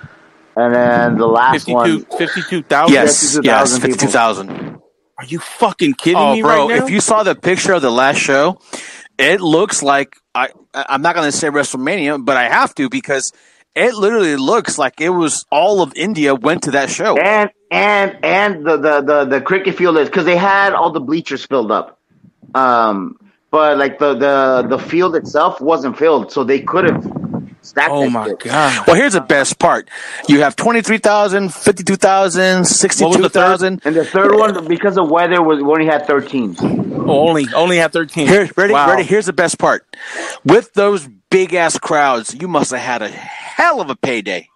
and then the last 52,000. Yes, 52,000. Are you fucking kidding me, bro? Right now? If you saw the picture of the last show, it looks like I'm not going to say WrestleMania, but I have to because it literally looks like it was all of India went to that show. And the cricket field is because they had all the bleachers filled up. But like the field itself wasn't filled, so they could have stacked. Oh my god! Well, here's the best part: you have 23,000, 52,000, 62,000, and the third one because of weather we only had 13. Oh, only had 13. Ready? Here's the best part: with those big ass crowds, you must have had a hell of a payday.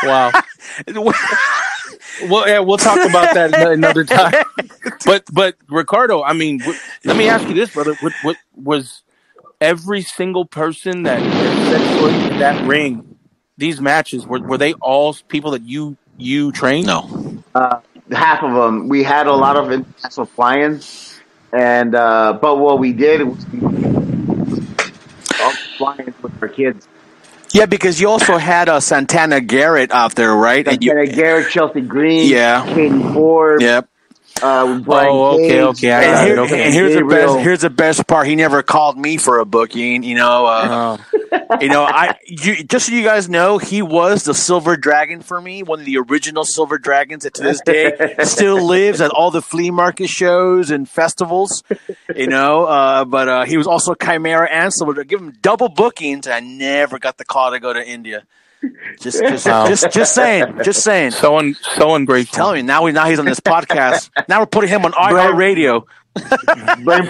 Wow. Well, yeah, we'll talk about that another time. But Ricardo, I mean, let me ask you this, brother: what was every single person that set foot in that ring? these matches were they all people that you trained? No. Half of them. We had a lot of international fly-ins, and but what we did was all fly-ins with our kids. Yeah, because you also had Santana Garrett out there, right? Santana Garrett, Chelsea Green, Yeah. Katie Ford. Yep. Brian okay. Cage, And here's the Gabriel. best. Here's the best part. He never called me for a booking. Just so you guys know, he was the Silver Dragon for me, one of the original Silver Dragons that to this day still lives at all the flea market shows and festivals. But he was also Chimera and Silver. Give him double bookings. I never got the call to go to India. Just saying. So ungrateful. Tell me now he's on this podcast. Now we're putting him on iHeartRadio. Blame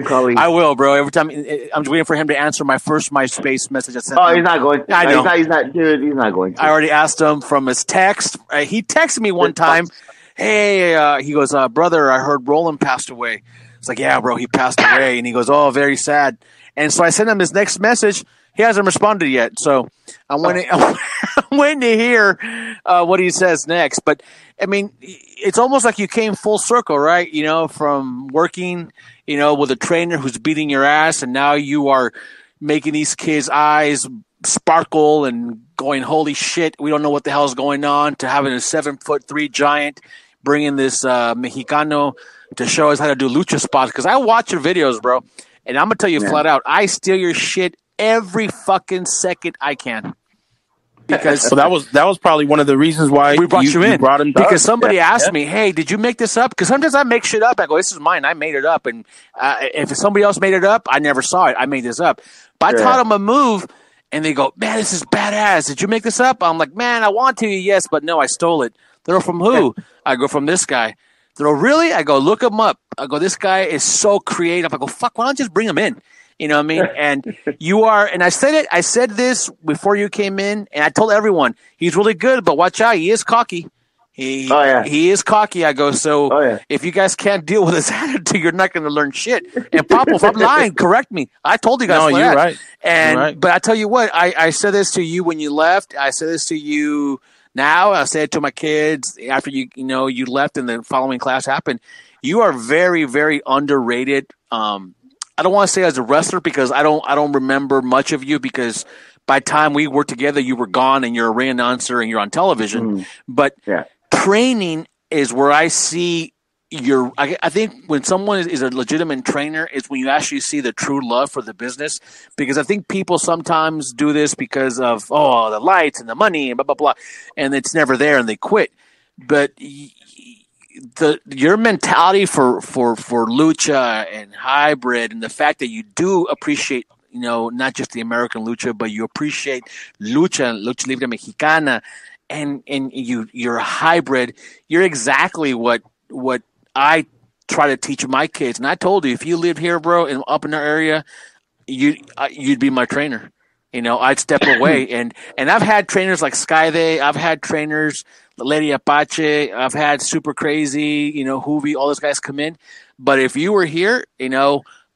Kali. I will, bro. Every time I'm just waiting for him to answer my first MySpace message I sent him. He's not going. I know. He's not, dude. He's not going to. I already asked him from his text. He texted me one time. Hey, he goes, brother, I heard Roland passed away. It's like, yeah, bro, he passed away. And he goes, oh, very sad. And so I sent him his next message. He hasn't responded yet, so I'm waiting to hear what he says next. But I mean, it's almost like you came full circle, right? From working, with a trainer who's beating your ass, and now you are making these kids' eyes sparkle and going, "Holy shit, we don't know what the hell is going on." To having a 7'3" giant bringing this Mexicano to show us how to do lucha spots. Because I watch your videos, bro, and I'm gonna tell you flat out, I steal your shit every fucking second I can. Because so that was probably one of the reasons why we brought you in. Brought him because somebody asked me, "Hey, did you make this up?" Because sometimes I make shit up. I go, "This is mine. I made it up." And if somebody else made it up, I never saw it. I made this up. But I taught them a move, and they go, "Man, this is badass. Did you make this up?" I'm like, "Man, I want to, yes, but no, I stole it." They're from who? I go, "From this guy." They're really? I go, "Look him up." I go, "This guy is so creative." I go, "Fuck, why don't you just bring him in?" You know what I mean? And you are, and I said this before you came in, and I told everyone, he's really good, but watch out, he is cocky. He is cocky. I go, if you guys can't deal with his attitude, you're not going to learn shit. And Papa, if I'm lying, correct me. I told you guys no, you're right. And, you're right. But I tell you what, I said this to you when you left. I said this to you now. I said it to my kids after you left and the following class happened. You are very, very underrated. I don't want to say as a wrestler because I don't remember much of you because by the time we worked together, you were gone and you're a ring announcer and you're on television. But training is where I see I think when someone is a legitimate trainer is when you actually see the true love for the business, because I think people sometimes do this because of, the lights and the money and blah, blah, blah, and it's never there and they quit. But your mentality for lucha and hybrid and the fact that you do appreciate, not just the American lucha, but you appreciate lucha libre mexicana, and you're a hybrid. You're exactly what I try to teach my kids. And I told you, if you lived here, bro, and up in our area, you'd be my trainer. I'd step away, and I've had trainers like Skyday. I've had trainers, Lady Apache. I've had Super Crazy, Hoovy, all those guys come in. But if you were here,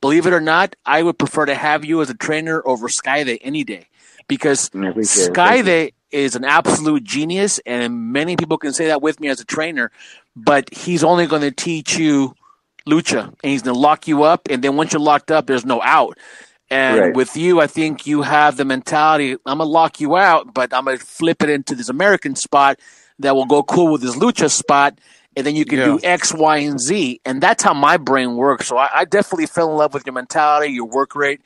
believe it or not, I would prefer to have you as a trainer over Skyday any day, because Skyday is an absolute genius, and many people can say that with me as a trainer. But he's only going to teach you lucha, and he's going to lock you up, and then once you're locked up, there's no out. And with you, I think you have the mentality, I'm going to lock you out, but I'm going to flip it into this American spot that will go cool with this lucha spot, and then you can do X, Y, and Z. And that's how my brain works. So I definitely fell in love with your mentality, your work rate,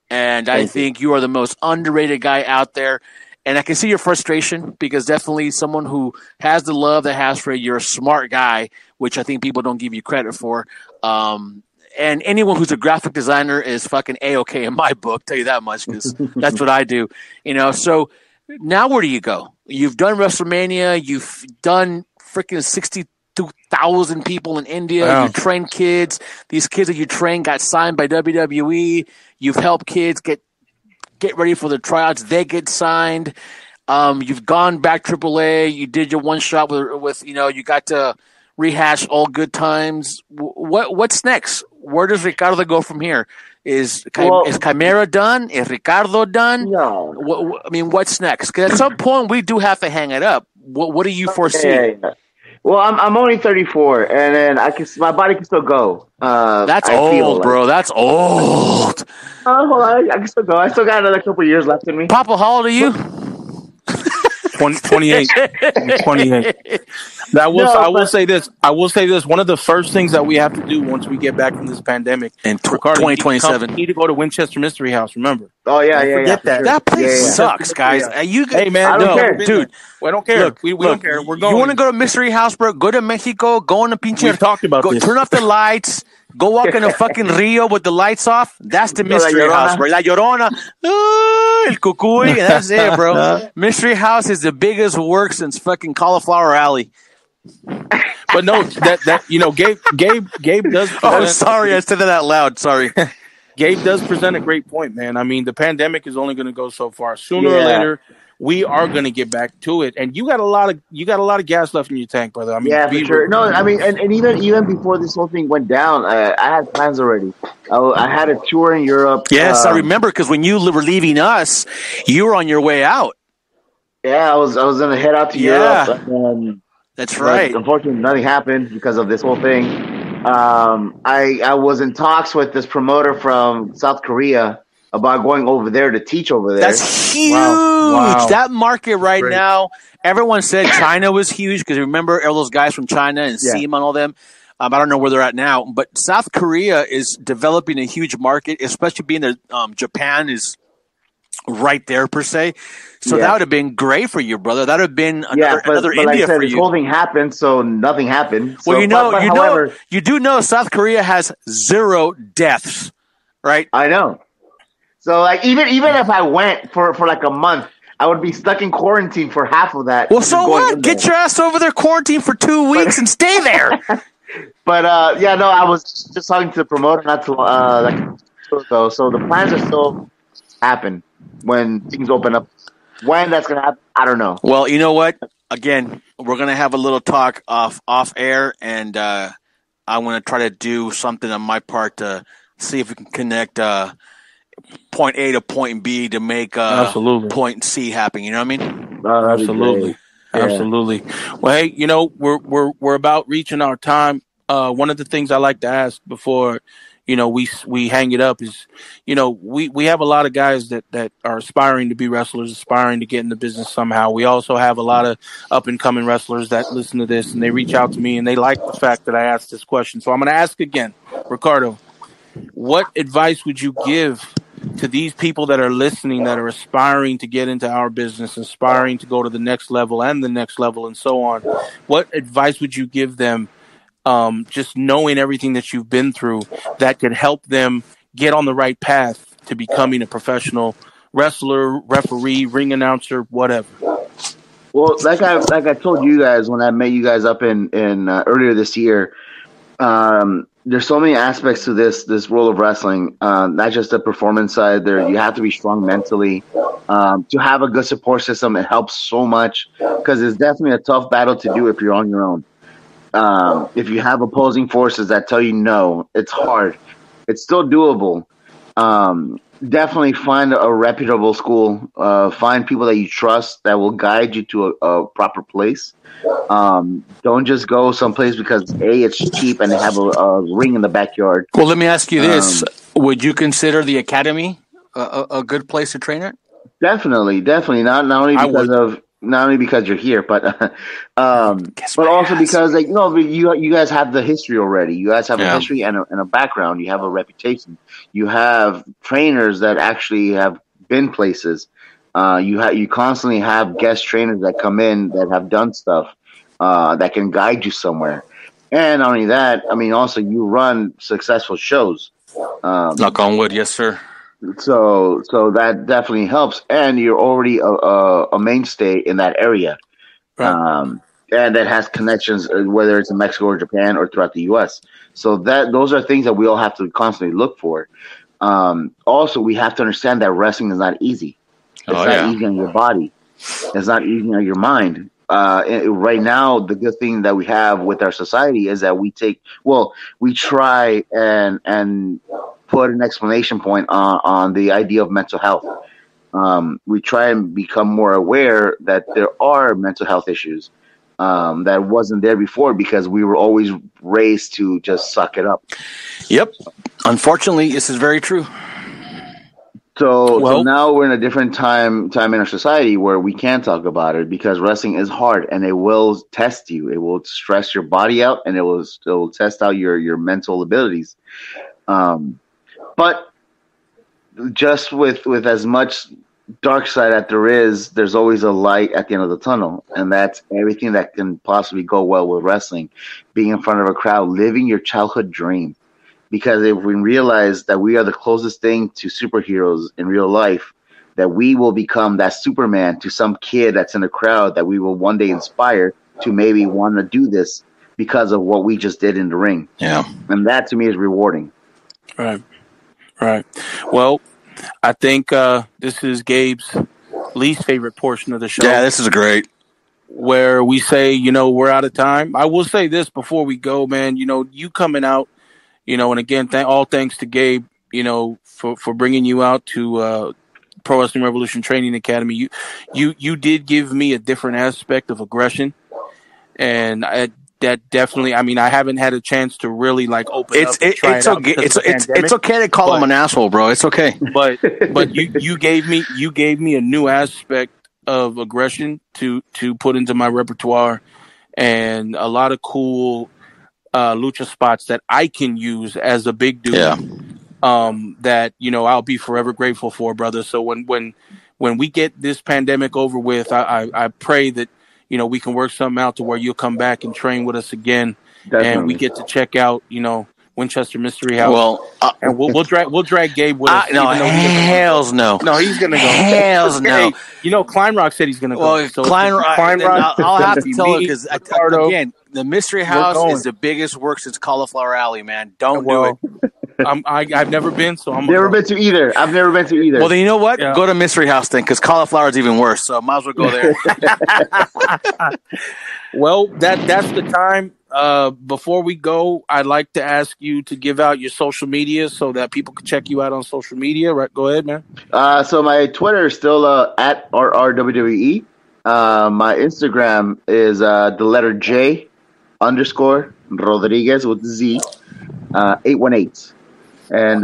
and I think you are the most underrated guy out there. And I can see your frustration, because definitely someone who has the love that has for you, you're a smart guy, which I think people don't give you credit for. And anyone who's a graphic designer is fucking A-okay in my book, tell you that much, because that's what I do. So now where do you go? You've done WrestleMania. You've done freaking 62,000 people in India. Wow. You train kids. These kids that you train got signed by WWE. You've helped kids get ready for the tryouts. They get signed. You've gone back AAA. You did your one shot with you got to rehash all good times. What's next? Where does Ricardo go from here? Is Chimera done? Is Ricardo done? No. What's next? Because at some point we do have to hang it up. What do you foresee? Yeah. Well, I'm only 34, and then my body can still go. That's old, bro. That's old. Hold on, I can still go. I still got another couple years left in me. Papa, how old are you? 28. 28. I will say this. One of the first things that we have to do once we get back from this pandemic, in Ricardo, 2027, you need to go to Winchester Mystery House. Remember? Oh yeah. Forget that. Sure. That place sucks, guys. Hey man, I don't care, dude. I don't care. We don't care. We're going. You want to go to Mystery House, bro? Go to Mexico. Go on a pinche. We talked about this. Turn off the lights. Go walk in a fucking Rio with the lights off. That's the Mystery House, bro. La Llorona. El Cucuy. That's it, bro. Mystery House is the biggest work since fucking Cauliflower Alley. But no, Gabe does. Oh, sorry, I said that out loud. Sorry. Gabe does present a great point, man. I mean, the pandemic is only going to go so far. Sooner or later, we are going to get back to it. And you got a lot of gas left in your tank, brother. I mean, yeah, for sure. No, I mean, and even before this whole thing went down, I had plans already. I had a tour in Europe. Yes, I remember, because when you were leaving us, you were on your way out. Yeah, I was going to head out to Europe. That's right. Unfortunately, nothing happened because of this whole thing. I was in talks with this promoter from South Korea about going over there to teach over there. That's huge. Wow. That market right now, everyone said China was huge, because remember all those guys from China and Seema and all them. I don't know where they're at now, but South Korea is developing a huge market, especially being that Japan is right there per se. So that would have been great for you, brother. That would have been another India like I said, for you. This whole thing happened, so nothing happened. Well, so, however, you do know South Korea has 0 deaths, right? I know. So like even if I went for like a month, I would be stuck in quarantine for half of that. Well, so what? Get your ass over there, quarantine for 2 weeks, and stay there. But I was just talking to the promoter not too though. So the plans are still happen when things open up. When that's gonna happen, I don't know. Well, you know what? Again, we're gonna have a little talk off air, and I want to try to do something on my part to see if we can connect point A to point B to make point C happen. You know what I mean? Absolutely. Absolutely. Well, hey, we're about reaching our time. One of the things I like to ask before we hang it up is, we have a lot of guys that are aspiring to be wrestlers, aspiring to get in the business somehow. We also have a lot of up and coming wrestlers that listen to this and they reach out to me and they like the fact that I asked this question. So I'm going to ask again, Ricardo, what advice would you give to these people that are listening, that are aspiring to get into our business, aspiring to go to the next level and the next level and so on? What advice would you give them? Just knowing everything that you've been through that could help them get on the right path to becoming a professional wrestler, referee, ring announcer, whatever. Well, like I told you guys when I met you guys up in earlier this year, there's so many aspects to this world of wrestling. Not just the performance side. There, you have to be strong mentally. To have a good support system, it helps so much, because it's definitely a tough battle to do if you're on your own. If you have opposing forces that tell you no, it's hard. It's still doable. Definitely find a reputable school. Find people that you trust that will guide you to a proper place. Don't just go someplace because it's cheap and they have a ring in the backyard. Well, let me ask you this: would you consider the academy a good place to train at? Definitely. Not only because you're here, but also because you guys have the history already. You guys have a history and a background. You have a reputation. You have trainers that actually have been places. You constantly have guest trainers that come in that have done stuff that can guide you somewhere. And not only that, I mean, also you run successful shows. Knock on wood, yes, sir. So that definitely helps, and you're already a mainstay in that area, right. And that has connections, whether it's in Mexico or Japan or throughout the U.S. So those are things that we all have to constantly look for. Also, we have to understand that wrestling is not easy. It's not easy on your body. It's not easy on your mind. Right now, the good thing that we have with our society is that we try and put an explanation point on the idea of mental health. We try and become more aware that there are mental health issues that wasn't there before because we were always raised to just suck it up. Yep. Unfortunately, this is very true. So now we're in a different time in our society where we can talk about it because wrestling is hard and it will test you. It will stress your body out and it will test out your mental abilities. But just with as much dark side that there is, there's always a light at the end of the tunnel, and that's everything that can possibly go well with wrestling. Being in front of a crowd, living your childhood dream. Because if we realize that we are the closest thing to superheroes in real life, that we will become that Superman to some kid that's in the crowd that we will one day inspire to maybe want to do this because of what we just did in the ring. Yeah. And that to me is rewarding. Right. Well, I think this is Gabe's least favorite portion of the show. Yeah, this is great. Where we say, we're out of time. I will say this before we go, man. You coming out, and again, all thanks to Gabe, for bringing you out to Pro Wrestling Revolution Training Academy. You did give me a different aspect of aggression, and that definitely. I mean, I haven't had a chance to really open up. It's okay. It's okay to call him an asshole, bro. It's okay. But you gave me a new aspect of aggression to put into my repertoire, and a lot of cool lucha spots that I can use as a big dude. Yeah. That I'll be forever grateful for, brother. So when we get this pandemic over with, I pray that we can work something out to where you'll come back and train with us again. Definitely. And we get to check out Winchester Mystery House. Well, and we'll drag Gabe with us. No, hells no. No, he's gonna go. Hells no. Klein Rock said he's gonna go. Well, so Klein Rock. I'll have to tell you because again, the Mystery House is the biggest work since Cauliflower Alley, man. Don't do it. I've never been, so I'm never been to either. I've never been to either. Well, then you know what? Yeah. Go to Mystery House then, because Cauliflower is even worse. So might as well go there. Well, that's the time. Before we go, I'd like to ask you to give out your social media so that people can check you out on social media. Right? Go ahead, man. So my Twitter is still at RRWWE. My Instagram is the letter J _ Rodriguez with the Z 818. And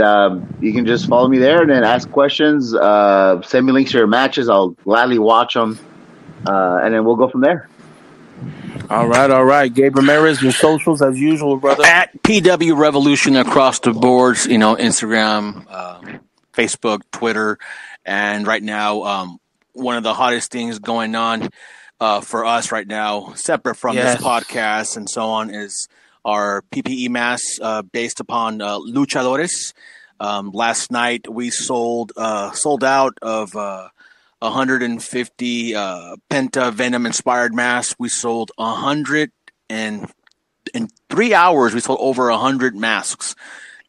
you can just follow me there and then ask questions. Send me links to your matches. I'll gladly watch them. And then we'll go from there. All right. Gabe Ramirez, your socials as usual, brother. At PW Revolution across the boards, Instagram, Facebook, Twitter. And right now, one of the hottest things going on for us right now, separate from this podcast and so on, is our PPE masks based upon luchadores. Last night we sold out of 150 Penta Venom inspired masks. We sold 100 and in 3 hours we sold over 100 masks.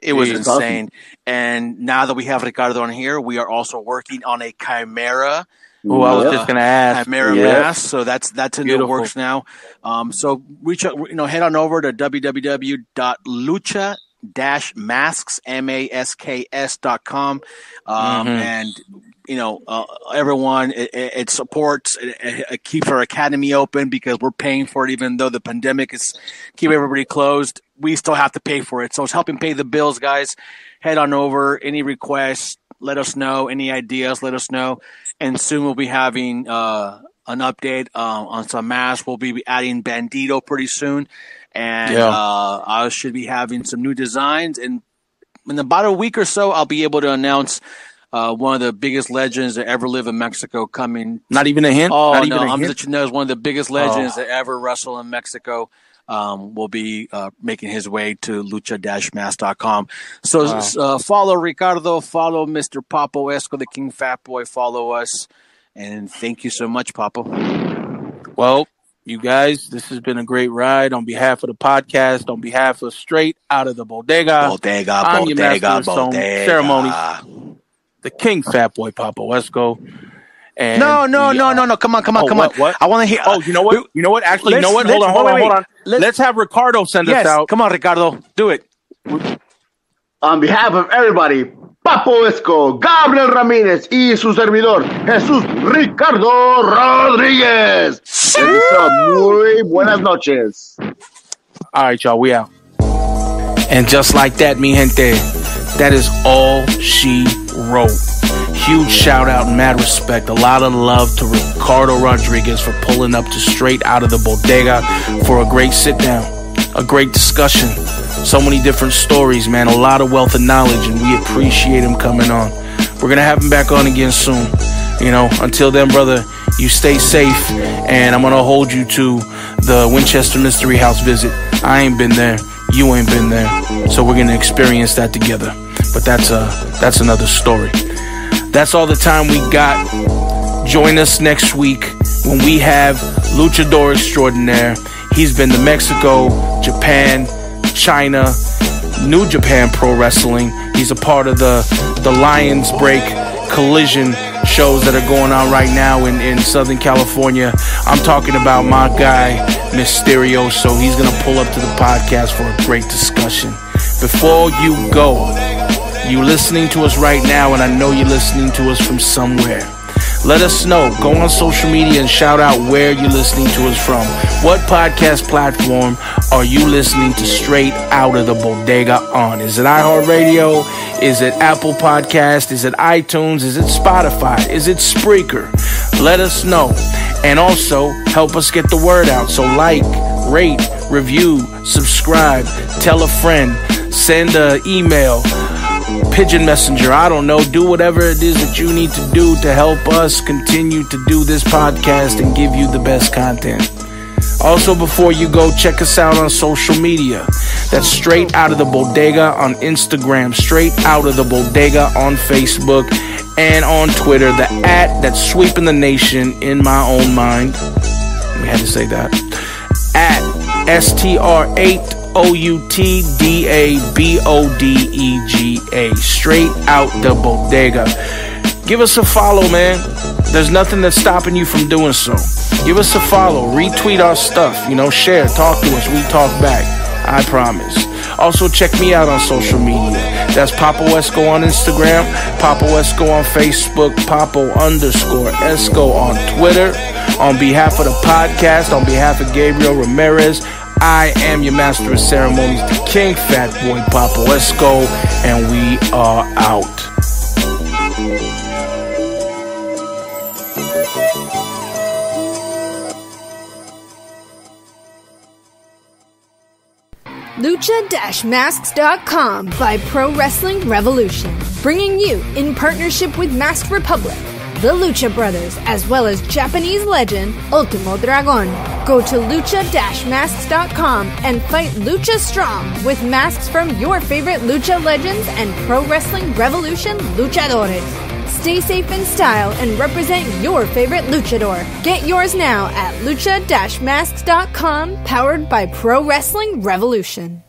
It was insane. Awesome. And now that we have Ricardo on here, we are also working on a Chimera. I was just going to ask. Chimera mask. So that's in the works now. So reach out, head on over to www.lucha-masks.com. And everyone, it supports, it keeps our academy open because we're paying for it, even though the pandemic is keeping everybody closed. We still have to pay for it. So it's helping pay the bills, guys. Head on over. Any requests, let us know. Any ideas, let us know. And soon we'll be having an update on some masks. We'll be adding Bandito pretty soon. And I should be having some new designs. And in about a week or so, I'll be able to announce one of the biggest legends that ever live in Mexico coming. Not even a hint? Oh, no, I'm just let you know, one of the biggest legends that ever wrestle in Mexico will be making his way to lucha-mask.com. So follow Ricardo, follow Mr. Papo Esco, the King Fat Boy, follow us. And thank you so much, Papo. Well, you guys, this has been a great ride. On behalf of the podcast, on behalf of Straight Out of the Bodega, I'm your master of ceremonies, the King Fat Boy Papo Esco. And no. Come on. What? I want to hear. You know what? Actually, Hold on. Let's have Ricardo send us out. Come on, Ricardo. Do it. On behalf of everybody, Papo Esco, Gabriel Ramírez y su servidor, Jesús Ricardo Rodriguez. Muy buenas noches. All right, y'all, we out. And just like that, mi gente, that is all she wrote. Huge shout out and mad respect. A lot of love to Ricardo Rodriguez for pulling up to Straight Out of the Bodega for a great sit down, a great discussion. So many different stories, man. A lot of wealth of knowledge, and we appreciate him coming on. We're going to have him back on again soon. You know, until then, brother, you stay safe, and I'm going to hold you to the Winchester Mystery House visit. I ain't been there. You ain't been there. So we're going to experience that together. But that's another story. That's all the time we got. Join us next week when we have Luchador Extraordinaire. He's been to Mexico, Japan, China, New Japan Pro Wrestling. He's a part of the Lions Break Collision shows that are going on right now in Southern California. I'm talking about my guy, Mysterio, so he's going to pull up to the podcast for a great discussion. Before you go, you listening to us right now, and I know you're listening to us from somewhere. Let us know. Go on social media and shout out where you're listening to us from. What podcast platform are you listening to Straight Out of the Bodega on? Is it iHeartRadio? Is it Apple Podcast? Is it iTunes? Is it Spotify? Is it Spreaker? Let us know. And also, help us get the word out. So like, rate, review, subscribe, tell a friend, send an email, pigeon messenger, I don't know, do whatever it is that you need to do to help us continue to do this podcast and give you the best content. Also, before you go, check us out on social media. That's Straight Out of the Bodega on Instagram, Straight Out of the Bodega on Facebook, and on Twitter, the @ that's sweeping the nation in my own mind. We had to say that. @STR8OUTDABODEGA. Straight Out the Bodega. Give us a follow, man. There's nothing that's stopping you from doing so. Give us a follow. Retweet our stuff. You know, share. Talk to us. We talk back. I promise. Also, check me out on social media. That's Papo Esco on Instagram, Papo Esco on Facebook, Papo_Esco on Twitter. On behalf of the podcast, on behalf of Gabriel Ramirez, I am your master of ceremonies, the King Fat Boy Papo Esco, and we are out. Lucha-Masks.com by Pro Wrestling Revolution, bringing you, in partnership with Masked Republic, the Lucha Brothers, as well as Japanese legend Ultimo Dragon. Go to Lucha-Masks.com and fight Lucha Strong with masks from your favorite Lucha legends and Pro Wrestling Revolution luchadores. Stay safe in style and represent your favorite luchador. Get yours now at Lucha-Masks.com, powered by Pro Wrestling Revolution.